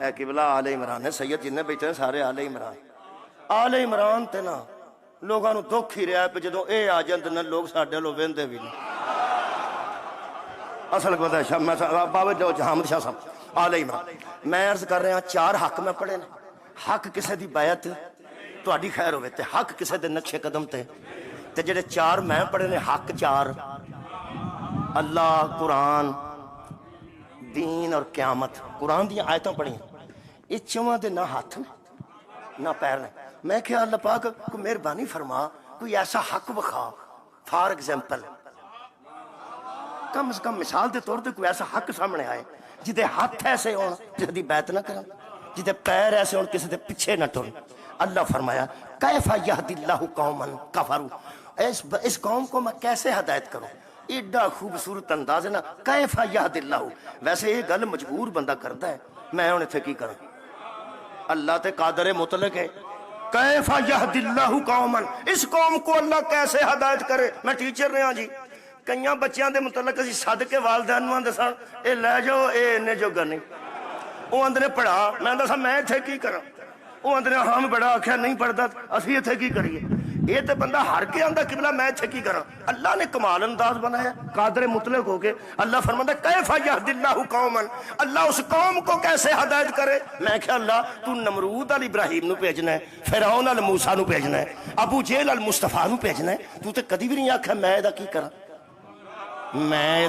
اے قبلہ آل عمران ہے. سید جنہیں بیٹھے ہیں سارے آل عمران. آل عمران تے نا لوگاں نو دکھ ہی رہا ہے پہ جدوں اے آ جاندے نا لوگ ساڈے لو ویندے بھی نہیں. اصل کو ہے بابا جو حامد شاہ صاحب آل عمران. میں عرض کر رہا 4 حق میں پڑھے نا. حق کسے دی بیعت تہاڈی خیر ہوے تے حق کسے دے نقشے قدم تے جڑے 4 میں پڑھے نے حق 4 اللہ قرآن دین اور قیامت. قرآن دی آیتاں پڑھی یہ چواں دے نہ ہاتھ نے نہ پیر نے. میں کہا اللہ پاک کو مہربانی فرما کوئی ایسا حق بخا. فار ایگزامپل کم از کم مثال دے طور تے کوئی ایسا حق سامنے آئے جدے ہاتھ ایسے ہون جس دی بیعت نہ کرن جدے پیر ایسے ہون کسی دے پیچھے نہ ٹرن. اللہ فرمایا کیف یہدی اللہ قوما کفروا. اس قوم کو میں کیسے ہدایت کروں. ایڈا خوبصورت انداز ہے نا کیف یہدی اللہ. ویسے یہ گل مجبور بندہ کرتا ہے. میں ہوں اتنے کی کروں. اللہ تے قادر مطلق ہے. کیف یہدی اللہ قوما اس قوم کو اللہ کیسے ہدایت کرے. میں ٹیچر رہا جی. کئیاں بچیاں دے متعلق اسی صد کے والدین نوں آندے سن اے لے جاؤ اے انہیں جوگا نہیں. وہ آندے پڑھا. میں دسا میں اتنے کی کراں. وہ آندے ہاں بڑا آکھیا نہیں پڑھدا اسی اتنے کی کریے. یہ تے بندہ ہر کے آندا قبلہ میں اتنے کی کراں. اللہ نے کمال انداز بنایا قادر مطلق ہو کے. اللہ فرماتا کیف یہدی اللہ قوما اللہ اس قوم کو کیسے ہدایت کرے. میں کہا اللہ تو نمرود ال ابراہیم نو بھیجنا ہے فرعون ال موسیٰ نو بھیجنا ہے ابو جہل ال مصطفیٰ نو بھیجنا ہے. تو تے کدی بھی نہیں آکھیا میں دا کی کراں. میں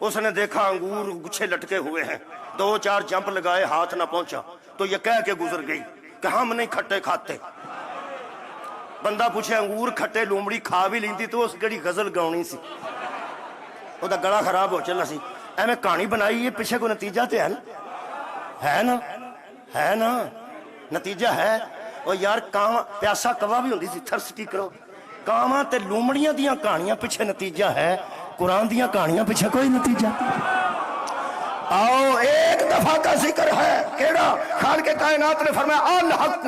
اس نے دیکھا انگور گچھے لٹکے ہوئے ہیں، 2-4 جمپ لگائے، ہاتھ نہ پہنچا تو یہ کہہ کے گزر گئی کہ ہم نہیں کھٹے کھاتے۔ بندہ پوچھے انگور کھٹے لومڑی کھا بھی لیندی تو اس گڑی غزل گاؤنی سی، وہ دا گلا خراب ہو چلا سی۔ ایویں کہانی بنائی ہے، پیچھے کوئی نتیجہ تے ہے نا، ہے نا نتیجہ ہے۔ اور یار کاواں پیاسا کوا بھی ہوندی سی، تھرسٹی کرو، کاواں تے لومڑیاں دیاں کہانیاں پیچھے نتیجہ ہے، قرآن دیاں کہانیاں پیچھے کوئی نتیجہ۔ آؤ ایک دفعہ کا ذکر ہے، کیڑا؟ خالق کائنات نے فرمایا الحق،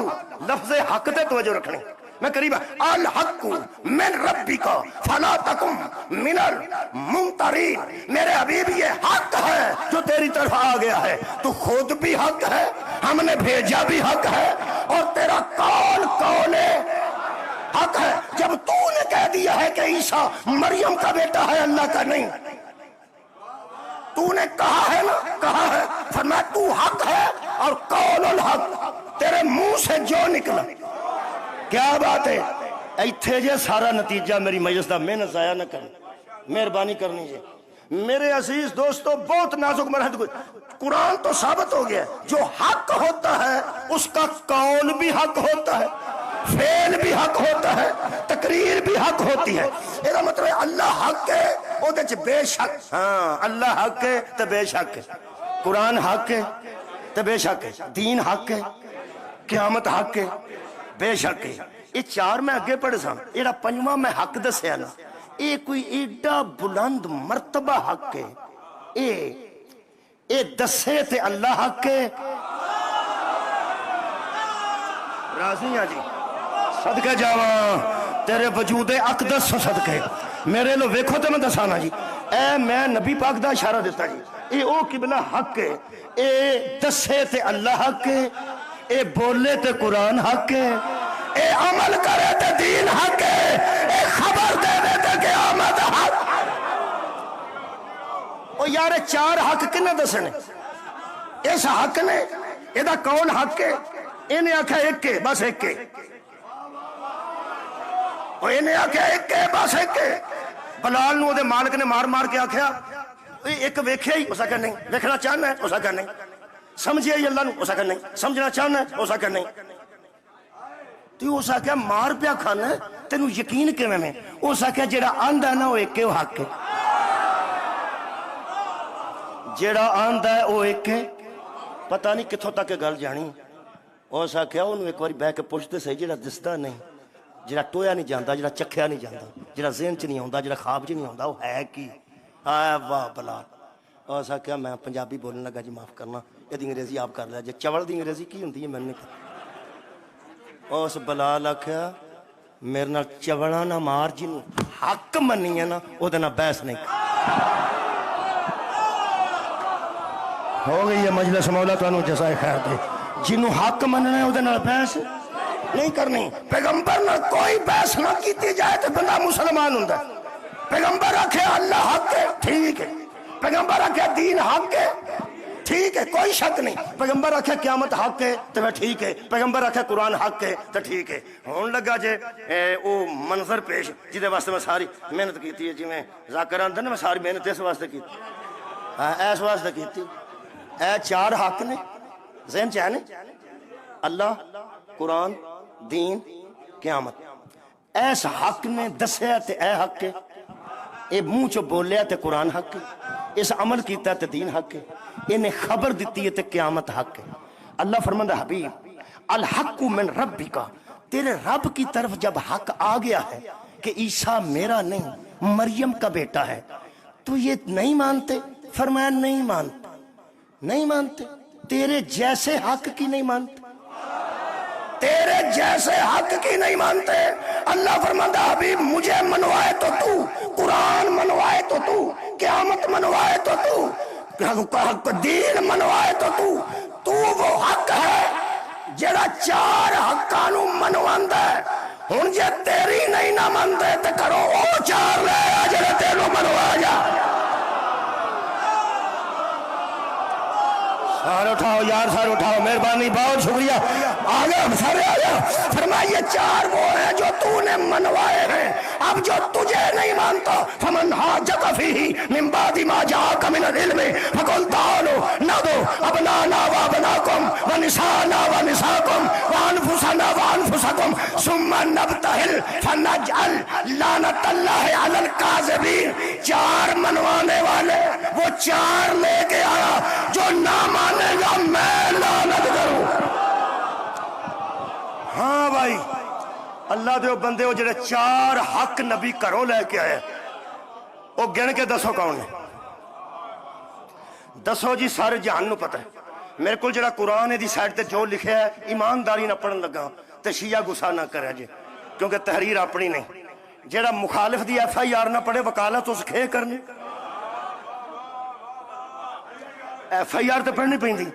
لفظ حق تے توجہ رکھنی، میں قریب الحق من ربک فلا تکن من الممترین، میرے حبیب یہ حق ہے جو تیری طرف آ گیا ہے، تو خود بھی حق ہے، ہم نے بھیجا بھی حق ہے، اور تیرا کون حق ہے۔ جب تو نے کہہ دیا ہے کہ عیسیٰ مریم کا بیٹا ہے، اللہ کا نہیں، تو نے کہا ہے نا، کہا ہے، فرمایا تو حق ہے، اور قول الحق تیرے منہ سے جو نکلا۔ کیا بات ہے؟ ایتھے جے سارا نتیجہ میری مجلس دا، محنت ضائع نہ کریں، مہربانی کرنی جے میرے عزیز دوستو۔ بہت نازک مرحلہ، قرآن تو ثابت ہو گیا جو حق ہوتا ہے اس کا قول بھی حق ہوتا ہے، فعل بھی حق ہوتا ہے، تقریر بھی حق ہوتی ہے۔ یہ مطلب ہے اللہ حق ہے، او دے چ بے شک، ہاں اللہ حق ہے تو بے شک ہے، قرآن حق ہے تو بے شک ہے، دین حق ہے، قیامت حق ہے، بے شک ہے۔ یہ 4 میں اگے پڑھ سا، یہ 5واں میں حق دسیا نا، یہ کوئی ایڈا بلند مرتبہ حق ہے، اے دسے تے اللہ حق ہے۔ راضی ہیں جی؟ صدقے جاواں تیرے وجود اقدس صدقے، میرے لو ویکھو تے میں دسانا جی، اے میں نبی پاک دا اشارہ دیتا جی، اے او قبلہ حق ہے، اے دسے تے اللہ حق ہے، اے بولے تے قرآن حق ہے، اے عمل کرے تے دین حق ہے، اے خبر دے دے تے قیامت حق۔ او یار 4 حق کنے دسنے؟ اس حق نے اے دا قول حق ہے، انہیں آکھا ایک ہے بس ایک ہے، اور انہیں آکھا ایک ہے بس ایک ہے۔ بلال نو دے مالک نے مار مار کے آکھیا ایک ویکھیا ہی، اسا کہ نہیں، ویکھنا چاہنا ہے، اسا کہ نہیں، سمجھے ہی اللہ نو، اسا کہ نہیں، سمجھنا چاہنا ہے، اسا کہ نہیں۔ تو اسا کہ مار پیا کھانا ہے، تینو یقین کیویں میں؟ اسا کہ جیڑا آندا ہے نا وہ ایک ہے، وہ حق ہے، جیڑا آندا ہے وہ ایک ہے۔ پتہ نہیں کتھوں تک گل جانی۔ اسا کہ انہوں ایک باری بہ کے پوچھتے صحیح، جیڑا دسدا نہیں، جڑا ٹویا نہیں جاندا، جڑا چکھیا نہیں جاندا، جڑا ذہن چ نہیں ہوندا، جڑا خواب چ نہیں ہوندا، وہ ہے کی؟ آہ واہ بلال۔ اسا کیا میں پنجابی بولنے لگا جی معاف کرنا، یہ انگریزی آپ کر لیا جی، چول دی انگریزی کی ہوندی ہے میں نہیں پتا۔ اس بلال آکھیا میرے نال چوڑا نہ مار، جنوں حق منی ہے نا وہ نہ بحث نہیں ہو گئی ہے مجلس، مولا تانوں جزائے خیر دے، جنوں حق مننا ہے وہ نال بحث نہیں کرنی۔ پیغمبر نہ کوئی بحث نہ کیتی جائے تو بندہ مسلمان ہوندا ہے۔ پیغمبر آکھے اللہ حق ہے، ٹھیک ہے، پیغمبر آکھے دین حق ہے، ٹھیک ہے، کوئی شک نہیں، پیغمبر آکھے قیامت حق ہے تو ٹھیک ہے، پیغمبر آکھے قرآن حق ہے تو ٹھیک ہے۔ ہون لگا جے او منظر پیش جدے واسطے میں ساری محنت کیتی ہے، جی میں ذاکر اندر میں ساری محنت اس واسطے کیتی، اس واسطے کیتی، اے 4 حق نے ذہن چ ہے نا، اللہ، قرآن، دین، قیامت۔ ایس حق نے دسیا تے اے حق ہے، اے منہ چو بولیا تے قرآن حق ہے، اس عمل کیتا تے دین حق ہے، انہیں خبر دیتی ہے تے قیامت حق ہے۔ اللہ فرماتا حبیب الحق من ربک، تیرے رب کی طرف جب حق آ گیا ہے کہ عیسیٰ میرا نہیں مریم کا بیٹا ہے، تو یہ نہیں مانتے؟ فرمایا نہیں مانتے، نہیں مانتے، تیرے جیسے حق کی نہیں مانتے، تیرے جیسے حق کی نہیں مانتے۔ اللہ فرماتا حبیب مجھے منوائے تو تو، قرآن منوائے تو تو، قیامت منوائے تو تو، دین منوائے تو تو وہ حق ہے جڑا 4 حقانو منواندا ہے۔ ہن جے تیری نہیں نہ مندے تے کرو او 4 لے آ جڑے تینوں منوا جا۔ سارے اٹھاؤ یار، سارے اٹھاؤ، مہربانی، بہت شکریہ، آگے سارے آگے۔ فرمائیے 4 وہ ہیں جو تو نے منوائے ہیں، اب جو تجھے نہیں مانتا فمن حاجک فیہ من بعد ما جاءک العلم فقل تعالوا ندعو ابنانا وابناکم ونساءنا ونساءکم وانفسنا وانفسکم ثم نبتہل فنجعل لعنت اللہ علی الکاذبین. چار منوانے والے وہ چار لے کے آیا، جو نہ مانے گا میں لعنت کروں. ہاں بھائی اللہ دے بندے ہو جڑے چار حق نبی گھروں لے کے آئے، وہ گن کے دسو کون نے؟ دسو جی. سارے جہان نو پتہ ہے. میرے کو جڑا قرآن دی سائٹ تے جو لکھیا ہے ایمانداری نہ پڑھن لگا تے شیعہ گسا نہ کرے جی، کیونکہ تحریر اپنی نہیں. جڑا مخالف دی ایف آئی آر نہ پڑھے وکالت اس کھے کرنی. ایف آئی آر تے پڑھنی پیندی.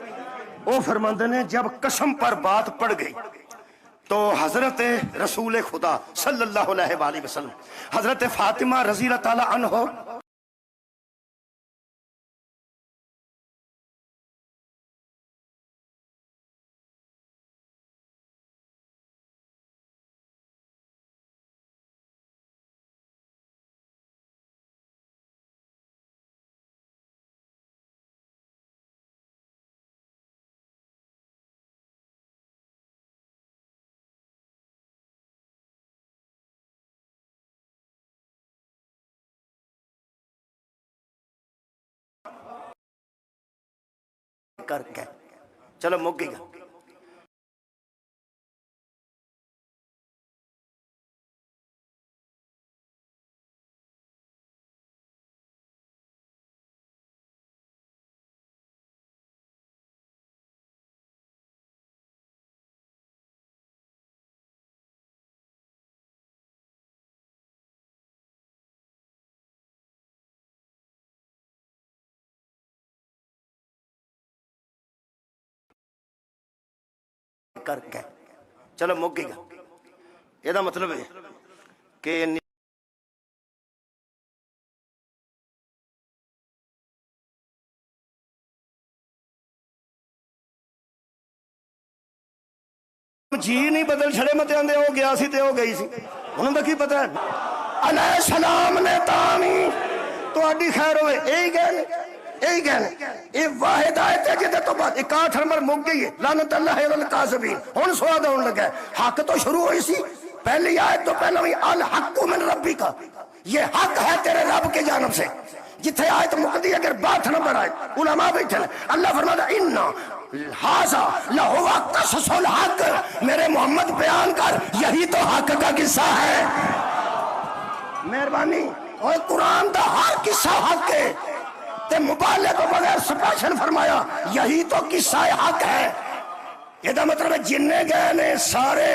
وہ فرماندے نے جب قسم پر بات پڑ گئی تو حضرت رسول خدا صلی اللہ علیہ وآلہ وسلم حضرت فاطمہ رضی اللہ تعالی عنہ کر کے چلو مک گئی گا. کر کے چلو مک گئی گا. یہ مطلب ہے کہ جی نہیں بدل چھڑے مت آندے ہو گیا سی تے ہو گئی سی. انہوں نے کی پتہ ہے علیہ السلام نے تانی تو اڈی خیر ہوئے یہی گئے یہی کہنے. یہ واحد آیت ہے جدے تو بعد 61 نمبر مک گئی ہے لعنت اللہ علی الکاذبین. ہن سواد آن لگا ہے حق تو شروع ہوئی سی پہلی آیت تو پہلے ہوئی الحق من ربی کا، یہ حق ہے تیرے رب کے جانب سے. جتھے آیت مقدی اگر 62 نمبر آیت علماء بیٹھے اللہ فرماتا اِنَّا ہذا لَهُوَ قَصَصُ الْحَقِّ. میرے محمد بیان کر یہی تو حق کا قصہ ہے. مہربانی اور قرآن دا ہر قصہ حق ہے تے مبالغے کو بغیر سپیشل فرمایا یہی تو قصہ حق ہے. یہ مطلب ہے جننے گئے نے سارے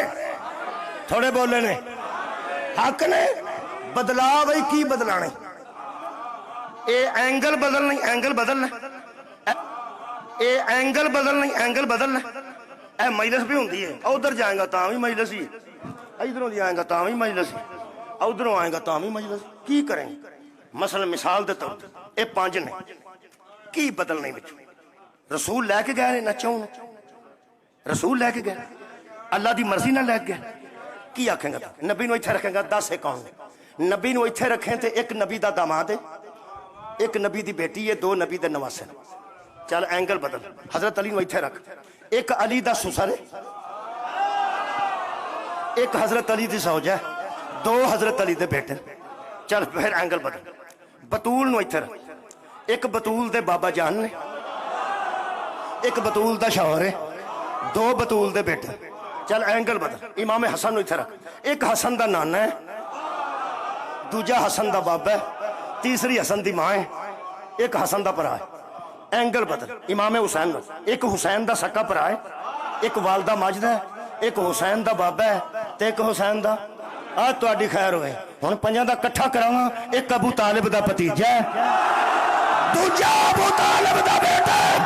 تھوڑے بولے نے حق نے. بدلا بھائی کی بدلانے؟ اے اینگل بدل نہیں اینگل بدلنا، اے اینگل بدل نہیں اینگل بدلنا. اے مجلس بھی ہوندی ہے ادھر جائیں گا تاں بھی مجلس ہی، ادھروں دی آئیں گا تاں بھی مجلس ہی، ادھروں آئیں گا تاں بھی مجلس. کی کریں گے؟ مثلا مثال دیتا ہوں اے 5 نے کی بدل نہیں بچو. رسول لے کے گئے نچوں رسول لے کے گئے اللہ دی مرضی نہ لے گئے. کی آکھیں گا نبی نو اتھے رکھیں گا 10 ہے کون نبی نو اتھے رکھیں تے ایک نبی دا داماد ہے، ایک نبی دی بیٹی ہے، 2 نبی دے نواسے. چل اینگل بدل. حضرت علی نو اتھے رکھ، ایک علی دا سسر ہے، ایک حضرت علی دی زوج ہے، 2 حضرت علی دے بیٹے. چل پھر اینگل بدل. بطول نو اتھے رکھ، ایک بطول دے بابا جان نے، ایک بطول دا شوہر ہے، 2 بطول دے بیٹے. چل اینگل بدل. امام حسن نو اتھے رکھ، ایک حسن دا نانا ہے، دوجا حسن دا بابا ہے، تیسری حسن دی ماں ہے، ایک حسن دا پرا ہے. اینگل بدل. امام حسین نو، ایک حسین دا سکا پرا ہے، ایک والدہ ماجدہ ہے، ایک حسین دا بابا ہے تے ایک حسین دا. آج تو آڈی خیر ہوئے ہن 5 دا کٹھا کراواں. ایک ابو طالب دا پتیجہ ہے، دوجا ابو طالب دا بیٹا ہے،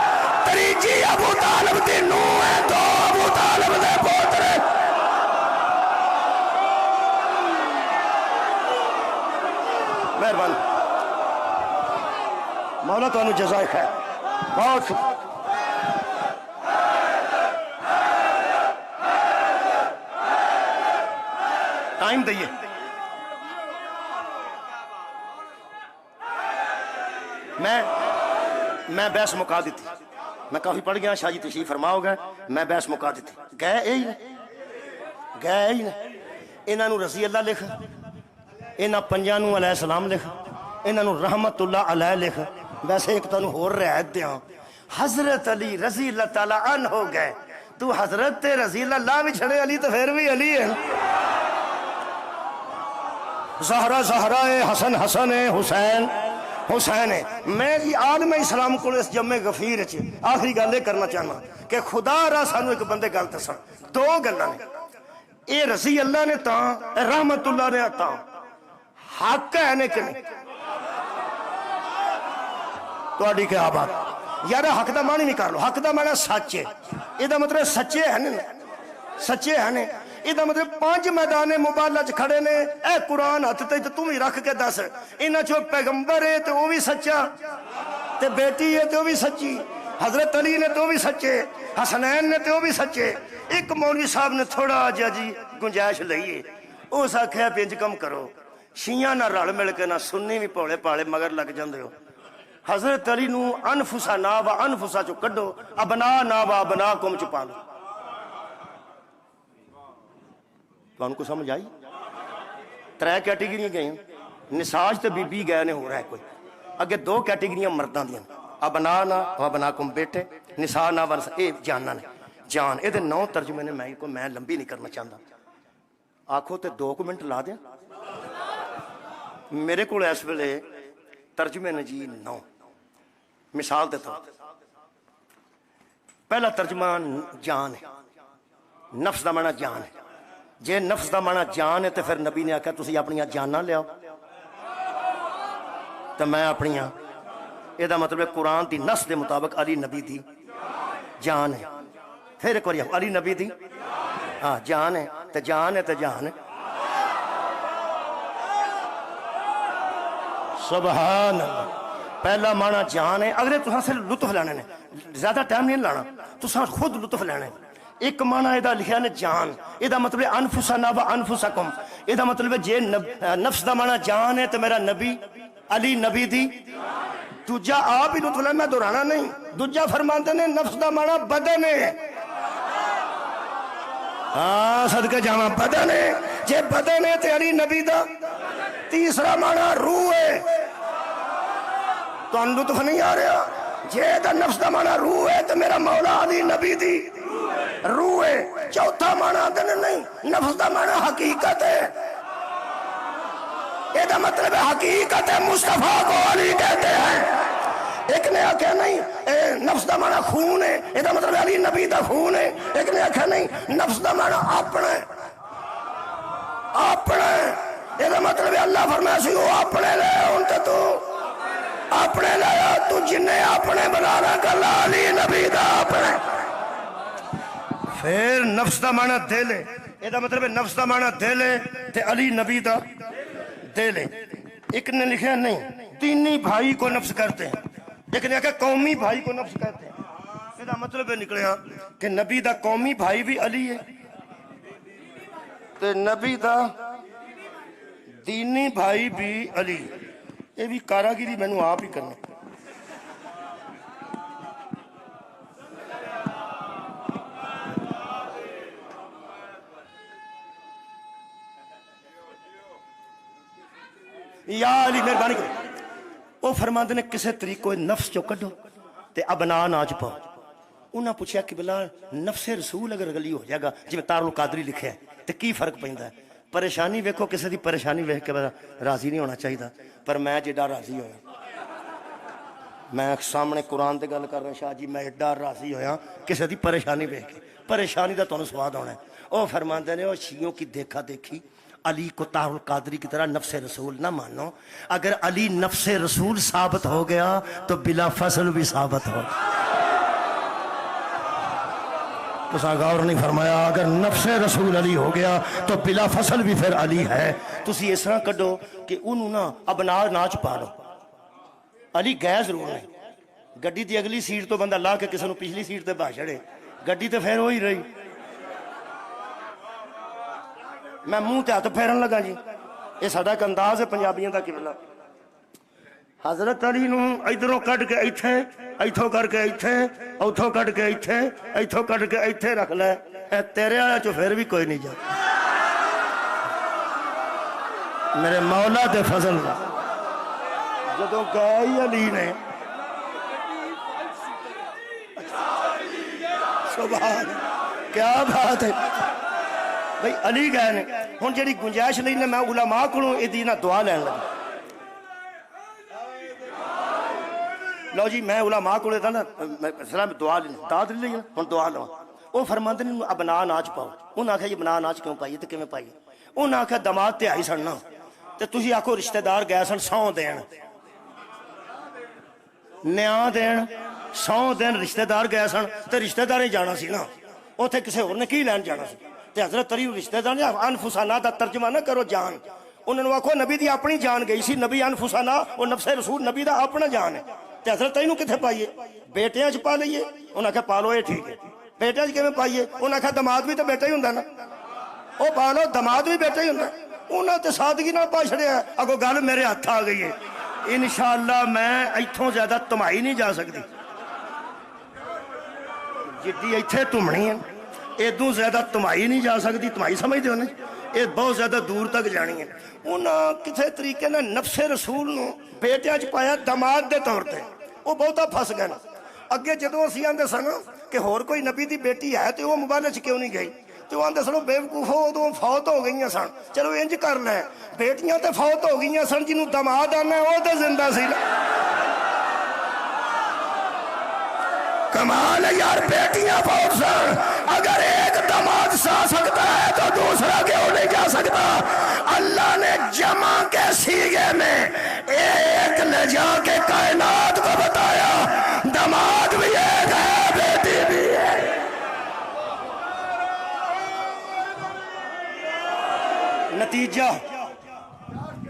تریجی ابو طالب دی نو ہے، 2 ابو طالب دے پوترے. مہربان مولا تو انہوں جزائے خیر. بہت ٹائم دئیے. میں بحث مکا دیتی میں کافی پڑھ گیا شاہ جی تشریف فرما ہو گئے میں بحث مکا دیتی گئے یہی نے گئے یہی نے انہاں نو رضی اللہ لکھ انہاں پنجاں نو علیہ السلام لکھ انہاں نو رحمت اللہ علیہ لکھ ویسے ایک تانوں ہور رعایت دیاں حضرت علی رضی اللہ تعالیٰ عنہ ہو گئے تو حضرت رضی اللہ بھی چھڑے علی تو پھر بھی علی ہے زہرا زہرا ہے حسن حسن ہے حسین حسین ہے میں جی عالم اسلام کو اس جمع غفیر آخری گل کرنا چاہنا کہ خدا را سانو ایک بندے گل دساں دو گلاں نے اے رضی اللہ نے تاں رحمت اللہ نے تاں حق ہے نے کہ نہیں تہاڈی کیا بات یار حق دا معنی نہیں کر لو حق دا معنی سچ ہے یہ دا مطلب سچے ہیں سچے ہیں یہ دا مطلب 5 میدان مبالغہ چ کھڑے نے اے قرآن ہاتھ تے تم ہی رکھ کے دس انہاں چوں پیغمبر ہے تے وہ بھی سچا تے بیٹی ہے تے وہ بھی سچی حضرت علی نے تے وہ بھی سچے حسنین نے تے وہ بھی سچے ایک مولوی صاحب نے تھوڑا جہا جی گنجائش لئیے اس آکھیا پنج کم کرو شیعہ نہ رل مل کے نہ سنی بھی پوڑے پالے مگر لگ جاندے ہو حضرت علی نو انفسا نا و انفسا چو کڈو ابنا نا و ابنا کم چو پالو تو ان کو سمجھ آئی 3 کیٹیگریاں گئیں نساج تے بی بی گئے نے ہو رہا ہے کوئی اگے 2 کیٹیگریاں مردان دیاں ابنا نا و ابنا کم بیٹے نساء نا ورس اے جاننا نے جان اے دے 9 ترجمے نے میں لمبی نہیں کرنا چاہتا آنکھوں تے 2 منٹ لا دیں میرے کو اس ویلے ترجمے نے جی 9 مثال دیتا ہوں پہلا ترجمہ جان ہے نفس دا معنی جان ہے جے نفس دا معنی جان ہے تو پھر نبی نے آکھا تسی اپنی جاناں لے آؤ تو میں اپنی یہ دا مطلب قرآن دی نص دے مطابق علی نبی دی جان ہے پھر ایک بار علی نبی دی ہاں جان ہے تو جان ہے تو جان ہے سبحان اللہ پہلا معنی جان ہے اگلے تساں سے لطف لینے نے زیادہ ٹائم نہیں لانا تساں خود لطف لینے ایک معنی ادا لکھیا نے جان ادا مطلب انفسنا و انفسکم ادا مطلب جے نفس دا معنی جان ہے تو میرا نبی علی نبی دی دوجا آپ ہی لطف لینا میں دہرانا نہیں دوجا فرماتے نے نفس دا معنی بدن ہے ہاں صدقہ جاواں بدن ہے جے بدن ہے تو علی نبی دا تیسرا معنی روح ہے تو ان لطف نہیں آ رہا جے دا نفس دا معنی روح ہے تو میرا مولا علی نبی دی روح ہے چوتھا معنی دن نہیں نفس دا معنی حقیقت ہے یہ دا مطلب ہے حقیقت ہے مصطفیٰ کو علی کہتے ہیں ایک نے آکھا نہیں نفس دا معنی خون ہے یہ دا مطلب علی نبی دا خون ہے ایک نے آکھا نہیں نفس دا معنی اپنے اپنے یہ دا مطلب ہے اللہ فرمایا سی وہ اپنے لے انتے تو اپنے لے تو جنہیں اپنے بنا رہا گلا علی نبی دا اپنے پھر نفس دا معنی دل ہے یہ دا مطلب ہے نفس دا معنی دل ہے تے علی نبی دا دل ہے ایک نے لکھا نہیں تینی بھائی کو نفس کرتے ہیں ایک نے کہا قومی بھائی کو نفس کرتے ہیں یہ دا مطلب ہے نکلیا کہ نبی دا قومی بھائی بھی علی ہے تے نبی دا دینی بھائی بھی علی یہ بھی کاراگیری میں نے آپ ہی کرنا یا علی مہربانی کرو وہ فرماندے نے کسے طریقے نفس چو کڈو تے ابنا ناچ پاؤ انہاں پوچھا کہ بلا نفس رسول اگر غلی ہو جائے گا جی میں تارل قادری لکھے ہے تے کی فرق پہندا ہے پریشانی ویکھو کسے دی پریشانی ویکھ کے راضی نہیں ہونا چاہیے پر میں جیڈا راضی ہویا میں سامنے قرآن تے گل کر رہا شاہ جی میں ایڈا راضی ہویا کسے دی پریشانی ویکھ کے پریشانی دا تانوں سواد ہونا ہے او فرماندے نے او شیعوں کی دیکھا دیکھی علی کو طاہر القادری کی طرح نفس رسول نہ مانو اگر علی نفس رسول ثابت ہو گیا تو بلا فصل بھی ثابت ہو تو غور نہیں فرمایا اگر نفس رسول علی ہو گیا تو بلا فصل بھی پھر علی ہے تسی اس طرح کڈو کہ انہوں نا ابنا ناچ پا لو علی گئے ضرور نہیں گڈی دی اگلی سیٹ تو بندہ لا کے کسی نے پچھلی سیٹ تے بہ چھڑے گڈی تے پھر ہوئی رہی میں منہ تے ہاتھ پھیرن لگا جی یہ ساڈا ایک انداز ہے پنجابیاں دا قبلہ حضرت علی نو ادھروں کٹ کے ایتھے، ایتھوں کر کے ایتھے، اوتھوں کٹ کے ایتھے، ایتھوں کٹ کے ایتھے رکھ لے، اے تیرے والا چو پھر بھی کوئی نہیں جاتا میرے مولا دے فضل کا۔ جدوں گئی علی نے سبحان، کیا بات ہے بھئی علی گئے نے ہن جڑی گنجائش لئی نے میں علماء کولوں ادی نہ دعا لین لگا۔ لو جی میں علماء کولے تھا نا سلام دعا لینا داد لے لیا ہن دعا لواں۔ وہ فرماندے نے ابنا ناچ پاؤ۔ انہاں آکھیا یہ بنا ناچ کیوں پائیے تے کیویں پائیے؟ انہاں آکھیا دماد تے آئی سن نا تے تسی آکھو رشتہ دار گئے سن سو دین، نیاں دین، سو دن رشتہ دار گئے سن تے رشتہ دار ہی جانا سی نا، اوتھے کسے ہور نے کی لین جانا سی تے حضرت علی رشتہ دار انفسانہ دا ترجمہ نہ کرو جان، انہوں نے آکھو نبی دی اپنی جان گئی سی، نبی انفسانہ اور نفس رسول نبی دا اپنا جان ہے تے حضرت علی نو کتھے پائیے؟ بیٹیاں چ پا لئیے، انہاں کہا پالو یہ ٹھیک ہے۔ بیٹیاں چ کیویں پائیے؟ انہاں کہا دماد بھی تے بیٹا ہی ہوندا نا، او پالو دماد بھی بیٹا ہی ہوندا، انہاں تے سادگی نال پا چھڑیا، اگوں گل میرے ہاتھ آ گئی ہے۔ انشاءاللہ میں ایتھوں زیادہ تمائی نہیں جا سکتی، جدی ایتھے تمنی ہے ادوں زیادہ تمائی نہیں جا سکتی، تمائی سمجھتے ہو نا، یہ بہت زیادہ دور تک جانی ہے۔ انہاں کسے طریقے نہ نفس رسول نو بیٹیاں چ پایا دماد دے طور تے، وہ بہتا پھس گئے نا۔ اگے جدوں اسی آندے سن کہ ہور کوئی نبی دی بیٹی ہے تے وہ موبائل چ کیوں نہیں گئی، تو آندے سنو بے وقوفو ادوں فوت ہو گئی سن، چلو انج کر لے بیٹیاں تے فوت ہو گئی سن، جنوں دماد آنا وہ تے زندہ سی نا۔ کمال ہے یار، بیٹیاں فوت سن، اگر ایک دماد سا سکتا ہے تو دوسرا کیوں نہیں جا سکتا؟ اللہ نے جمع کے سیغے میں ایک لے جا کے کائنات کو بتایا، دماد بھی ایک ہے بیٹی بھی ہے۔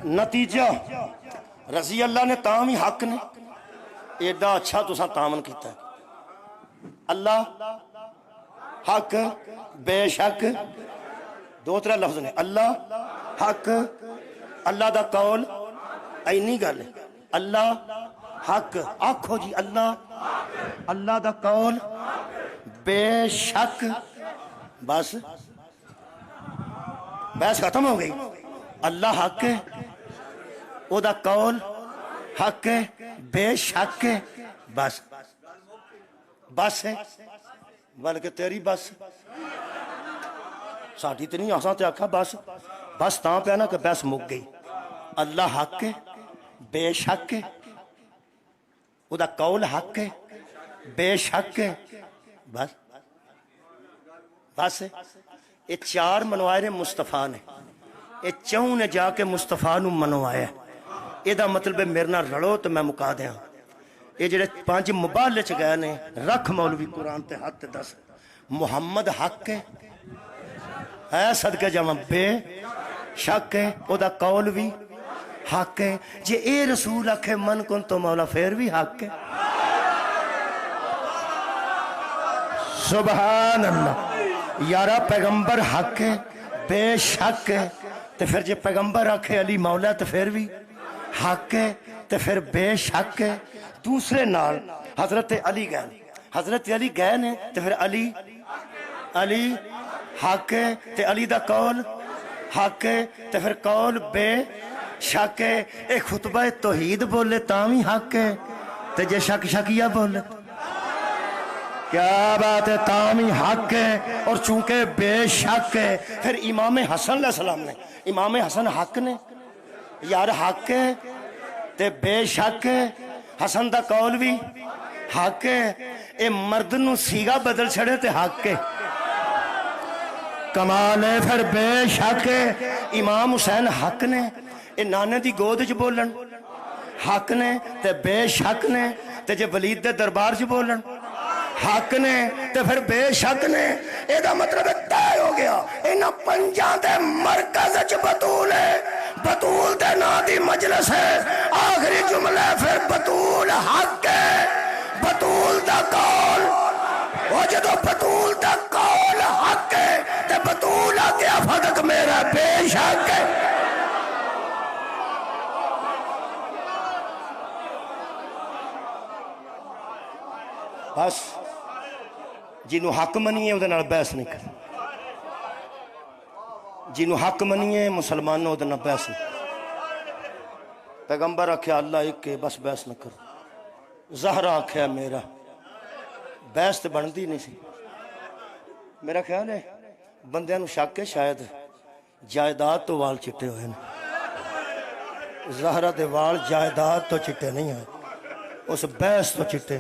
نتیجہ رضی اللہ نے تام ہی حق نے ایڈا اچھا تساں تامن کیتا ہے۔ اللہ حق بے شک، دو ترے لفظ نے، اللہ حق، اللہ دا قول، اینی گل ہے، اللہ حق آکھو جی، اللہ دا قول بے شک، بس بحث ختم ہو گئی۔ اللہ حق ہے، او دا قول حق ہے، بے شک ہے، بس بس ہے، بلکہ تیری بس ساڑھی تے نہیں، آساں تے آکھا بس تاں پہ نا کہ بس مک گئی۔ اللہ حق ہے، بے شک ہے، او دا قول حق ہے، بے شک ہے، بس ہے۔ یہ چار منوائے مصطفیٰ نے، یہ چون نے جا کے مصطفیٰ نو منوایا، یہ دا مطلب ہے میرے نہ رڑو تو میں مکا دیاں۔ یہ جڑے پانچ مبالے چ گئے نے، رکھ مولوی قرآن تے ہاتھ تے دس، محمد حق ہے صدقے جاواں بے شک ہے، او دا قول بھی حق ہے، جے اے رسول آکھے من کن تو مولا پھر بھی حق ہے۔ سبحان اللہ، یارا پیغمبر حق ہے، بے شک ہے، تو پھر جے پیغمبر آکھے علی مولا تو پھر بھی حق ہے، تو پھر بے شک ہے۔ دوسرے نال حضرت علی گئے نے، تو پھر علی حق ہے، تو علی دا قول حق ہے، تو پھر قول بے شک ہے۔ ایک خطبہ توحید بولے تامی حق ہے، تو جے شک شکیہ بولے کیا بات ہے، تامی حق ہے، اور چونکہ بے شک ہے۔ پھر امام حسن علیہ السلام نے، امام حسن حق نے، یار حق ہے تے بے شک ہے، حسن دا قول بھی حق ہے، اے مرد نو سیگا بدل چھڑے تے حق ہے، کمال ہے۔ پھر بے شک ہے، امام حسین حق نے، اے نانے دی گود چ بولن حق نے، تے بے شک نے، تے جے ولید دے دربار چ بولن حق نے، تے پھر بے شک نے۔ اے دا مطلب طے ہو گیا، انہاں پنجاں دے مرکز چ بطول ہے، بطول دے نا دی مجلس ہے۔ آخری جملہ پھر بطول حق ہے، بطول دا قول، وہ جدو بطول دا قول حق ہے تے بطول آ گیا فدق میرا بے شک ہے۔ بس جنوں حق منیے وہ بحث نہیں کر، جنوں حق منیے مسلمانوں وہ بحث نہیں۔ پیغمبر آکھیا اللہ ایک ہے، بس بحث نہ کرو۔ زہرا آکھیا میرا، بحث تو بنتی نہیں سی۔ میرا خیال ہے بندیاں نو شک ہے شاید جائیداد تو وال چٹے ہوئے ہیں، زہرا دے وال جائیداد تو چٹے نہیں ہیں، اس بحث تو چٹے،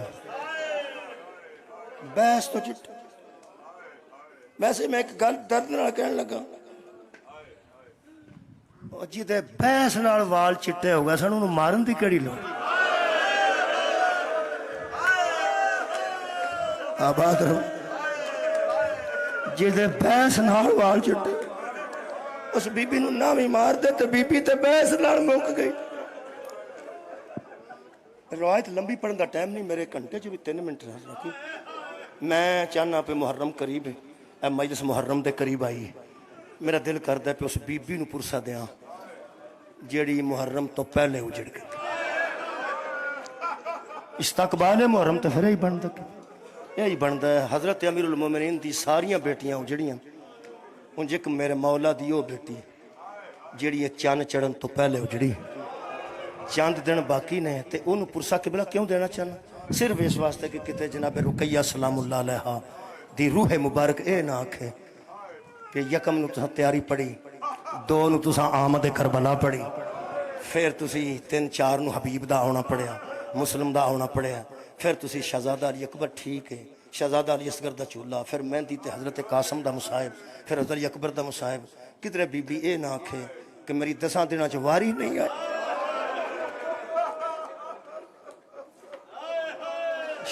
بحث تو چٹے۔ ویسے میں ایک گل درد نال کہنے لگا، جدے بحث نال وال چٹے ہو گئے سن انہوں مارن دی کیڑی لوڑ؟ آباد رہو۔ جدے بحث نال وال چٹے اس بی بی نو نہ بھی مار دے تو بی بی تے بحث نال مک گئی۔ روایت لمبی پڑھن دا ٹائم نہیں، میرے گھنٹے چ بھی 3 منٹ رہ رکھی۔ میں چاہنا پہ محرم قریب ہے، اے مجلس محرم دے قریب آئی ہے، میرا دل کردا ہے پہ اس بی بی نو پرسا دیاں جیڑی محرم تو پہلے اجڑ گئی۔ استقبال محرم تو پھر ہی بندا یہی بندا ہے۔ حضرت امیر المومنین دی ساریاں بیٹیاں اجڑیاں، ان جک میرے مولا دی وہ بیٹی جیڑی یہ چاند چڑھن تو پہلے اجڑی، چاند دن باقی نے تے انہوں پرسا قبلہ کیوں دینا چاہنا؟ صرف اس واسطے کہ کتے جناب رقیہ سلام اللہ علیہ دی روح مبارک اے نہ آکھے کہ یکم نو تساں تیاری پڑی، 2 نو تساں آمد کربلا پڑی، پھر تسی 3 4 نو حبیب دا آنا پڑیا، مسلم دا آنا پڑیا، پھر تسی شہزادہ علی اکبر ٹھیک ہے، شہزادہ علی اصغر دا چولہا، پھر مہندی تے حضرت قاسم دا مصاحب، پھر حضرت علی اکبر دا مصاحب۔ کدھر بی بی اے نہ آکھے کہ میری 10 دنوں چ واری نہیں آئی۔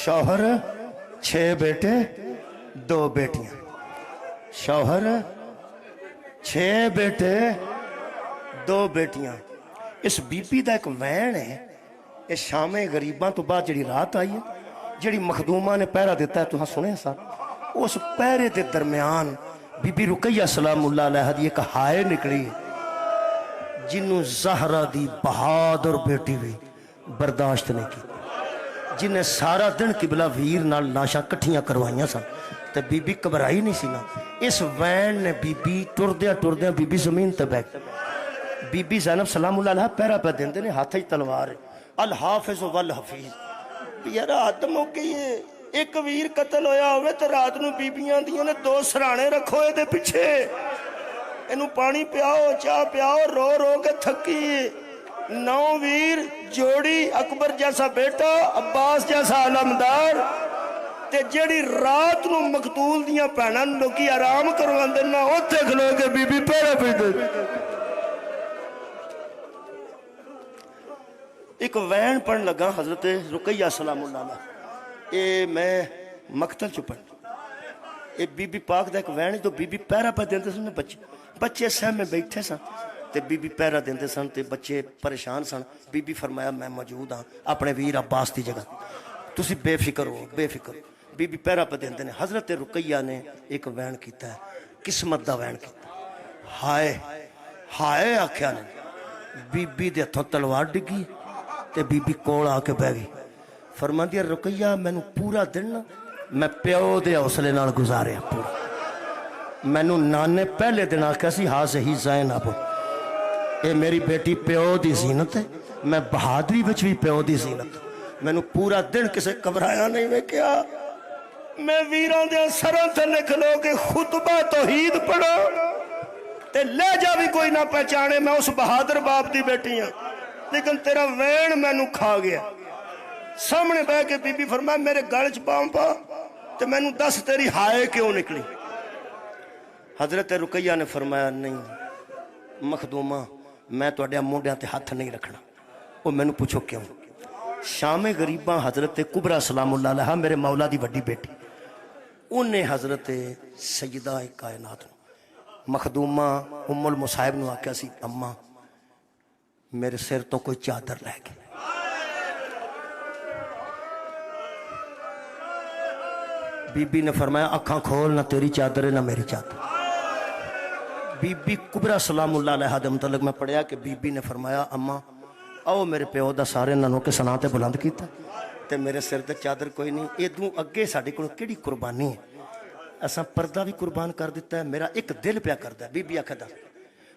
شوہر 6 بیٹے 2 بیٹیاں، شوہر 6 بیٹے 2 بیٹیاں۔ اس بی بی دا ایک وین ہے، اس شام غریباں تو بعد جڑی رات آئی ہے، جڑی مخدومہ نے پہرا دیتا ہے، تو سنے سا اس پہرے دے درمیان بی بی رقیہ سلام اللہ علیہ دی ایک ہائے نکلی جنوں زہرا دی بہادر بیٹی بھی برداشت نہیں کی، جنہیں سارا دن قبلہ ویر نال لاشاں کٹھیاں کروائیاں سن تے بی بی گھبرائی نہیں سی نا۔ اس وین نے بی بی ٹردیاں بی بی زمین تے بیٹھ، بی بی زینب سلام اللہ علیہ پہرا پہ دیندے نے، ہاتھ تلوار الحافظ والحفیظ۔ یار رات موقعی ہے، ایک ویر قتل ہویا ہوئے تو رات نو بیبیاں دیاں نے 2 سرانے رکھو دے پیچھے، انہوں پانی پیاؤ چاہ پیاؤ، رو رو کے تھکی 9 ویر جوڑی، اکبر جیسا بیٹا، عباس جیسا علمدار، تے جیڑی رات نو مقتول دیاں پہنا لوکی آرام کروان دینا اوتھے کھلو کے بی بی پہرے پیتے۔ ایک وین پڑھ لگا حضرت رقیہ سلام اللہ علیہ، اے میں مقتل چپن، اے بی بی پاک دا ایک وین تو بی بی پہرا پہ دیندے سن، بچے سہم میں بیٹھے سن تے بی بی پہرا دیندے سن تے بچے پریشان سن۔ بی بی فرمایا میں موجود ہاں اپنے ویر عباس دی جگہ، تسی بے فکر ہو بے فکر۔ بی بی پہرا پہ دیندے نے۔ حضرت رقیہ نے ایک وین کیتا ہے، قسمت دا وین کیتا ہے، ہائے ہائے آکھیا نے، بی بی دے ہتھوں تلوار ڈگی تے بی بی کول آ کے بہ گئی، فرما دیا رقیہ مینوں پورا دن میں پیو دے حوصلے نال گزاریا، پورا مینوں نانے پہلے دن آکھیا سی ہاں صحیح زینب، اے میری بیٹی پیو دی زینت ہے، میں بہادری وچ بھی پیو دی زینت، مینوں پورا دن کسے گھبرایا نہیں ویکھیا، میں ویراں دے سراں تھلے کھلو کے خطبہ توحید پڑھا تے لہجہ بھی کوئی نہ پہچانے، میں اس بہادر باپ دی بیٹی ہوں، لیکن تیرا وین مینوں کھا گیا۔ سامنے بہ کے بی بی فرمایا میرے گل چ پاؤں پا تے مینوں دس تیری ہائے کیوں نکلی؟ حضرت رقیہ نے فرمایا نہیں مخدومہ میں تواڈے مونڈیاں تے ہاتھ نہیں رکھنا۔ وہ مینوں پوچھو کیوں؟ شام غریباں حضرت کبریٰ سلام اللہ علیہ میرے مولا دی وڈی بیٹی، انہیں حضرت سیدہ کائنات مخدومہ ام المصائب نو آکھیا سی اماں میرے سر تو کوئی چادر لے گئی، بی بی نے فرمایا اکھاں کھول، نہ تیری چادر ہے نہ میری چادر۔ بی بی کبریٰ سلام اللہ علیہ دے متعلق میں پڑھیا کہ بی بی نے فرمایا اماں آؤ میرے پیو دا سارے ننوں کے سنا تے بلند کیتا، ਤੇ ਮੇਰੇ ਸਿਰ ਤੇ ਚਾਦਰ ਕੋਈ ਨਹੀਂ। ਇਦੋਂ ਅੱਗੇ ਸਾਡੇ ਕੋਲ ਕਿਹੜੀ ਕੁਰਬਾਨੀ ਹੈ? ਅਸਾਂ ਪਰਦਾ ਵੀ ਕੁਰਬਾਨ ਕਰ ਦਿੱਤਾ ਹੈ। ਮੇਰਾ ਇੱਕ ਦਿਲ ਪਿਆ ਕਰਦਾ। ਬੀਬੀ ਆਖਦਾ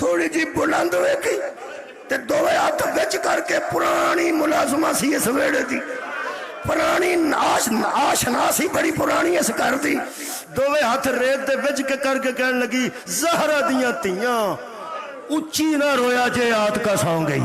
تھوڑی جی بلند ویکھی تے دوویں ہاتھ وچ کر کے پرانی ملازمہ سی اس ویڑے دی پرانی آشنا سی بڑی پرانی اس گھر دی دوویں ہاتھ ریت دے وچ کے کر کے کہن لگی زہرا دیاں تیاں اچھی نہ رویا جے آتکا سو گئی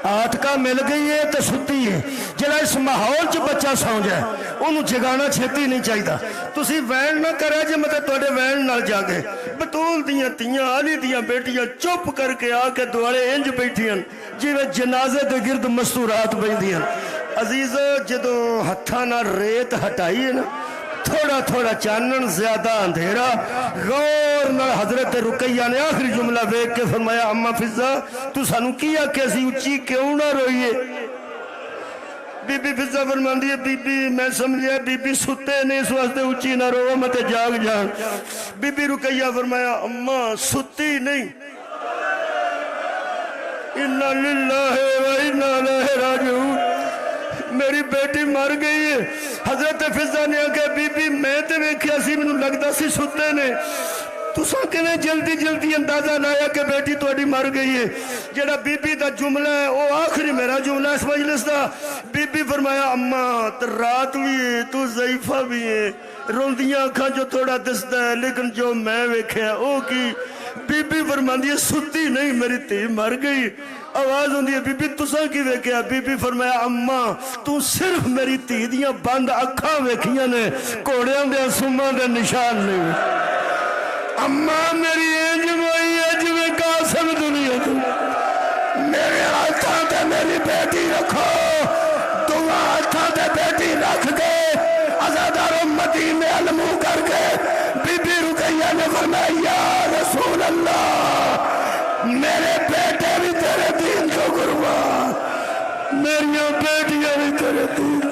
آتکا مل گئی ہے تو ستی ہے جڑا اس ماحول چ بچہ سو جائے انہوں جگانا چھتی نہیں چاہیے تسی وین نہ کرے جے مطلب توڑے وین نہ جاگے بطول دیاں تیاں علی دیاں بیٹیاں چپ کر کے آ کے دوارے انج بیٹھیاں جی وہ جنازے دے گرد مستورات بیندیاں عزیزو جدوں ہتھاں نہ ریت ہٹائی ہے نا تھوڑا تھوڑا چانن زیادہ اندھیرا غور نہ حضرت رقیہ نے آخری جملہ بیک کے فرمایا اما فضا تو سانو کیا کیسی اچھی کیوں نہ روئیے بی بی فضا فرماندی ہے بی بی میں سمجھیا بی بی ستے نہیں اس واسطے اچھی نہ رو مت جاگ جان بی بی رقیہ فرمایا اما ستی نہیں اِنَّا لِلَّهِ وَإِنَّا إِلَيْهِ رَاجِعُونَ میری بیٹی مر گئی ہے حضرت فضا نے کہا بی بی میں تے ویکھیا سی مینوں لگدا سی ستے نے تساں کیویں جلدی جلدی اندازہ لایا کہ بیٹی تہاڈی مر گئی ہے جڑا بی بی دا جملہ ہے او آخری میرا جملہ اس مجلس دا بی بی فرمایا اما رات بھی ہے تو ضعیفہ بھی ہے روندیاں اکھاں جو تھوڑا دستا ہے لیکن جو میں ویکھیا او کی بی بی فرماندی ہے ستی نہیں میری تھی مر گئی آواز ہوندی ہے بی بی تساں کی ویکھیا بی بی فرمایا اما تو صرف میری تھی دیاں بند اکھاں ویکھیاں نے کوڑیاں دے سماں دے نشان نہیں اما میری انج موئی ہے جویں قاسم دنیا تو میرے ہاتھاں تے میری بیٹی رکھو دعا ہاتھاں تے بیٹی رکھ کے عزادار امتی میں علمو کر کے بی بی رقیہ نے فرمایا یا رسول اللہ میرے بیٹے بھی تیرے دین کو قربان میریاں بیٹیاں بھی تیرے دین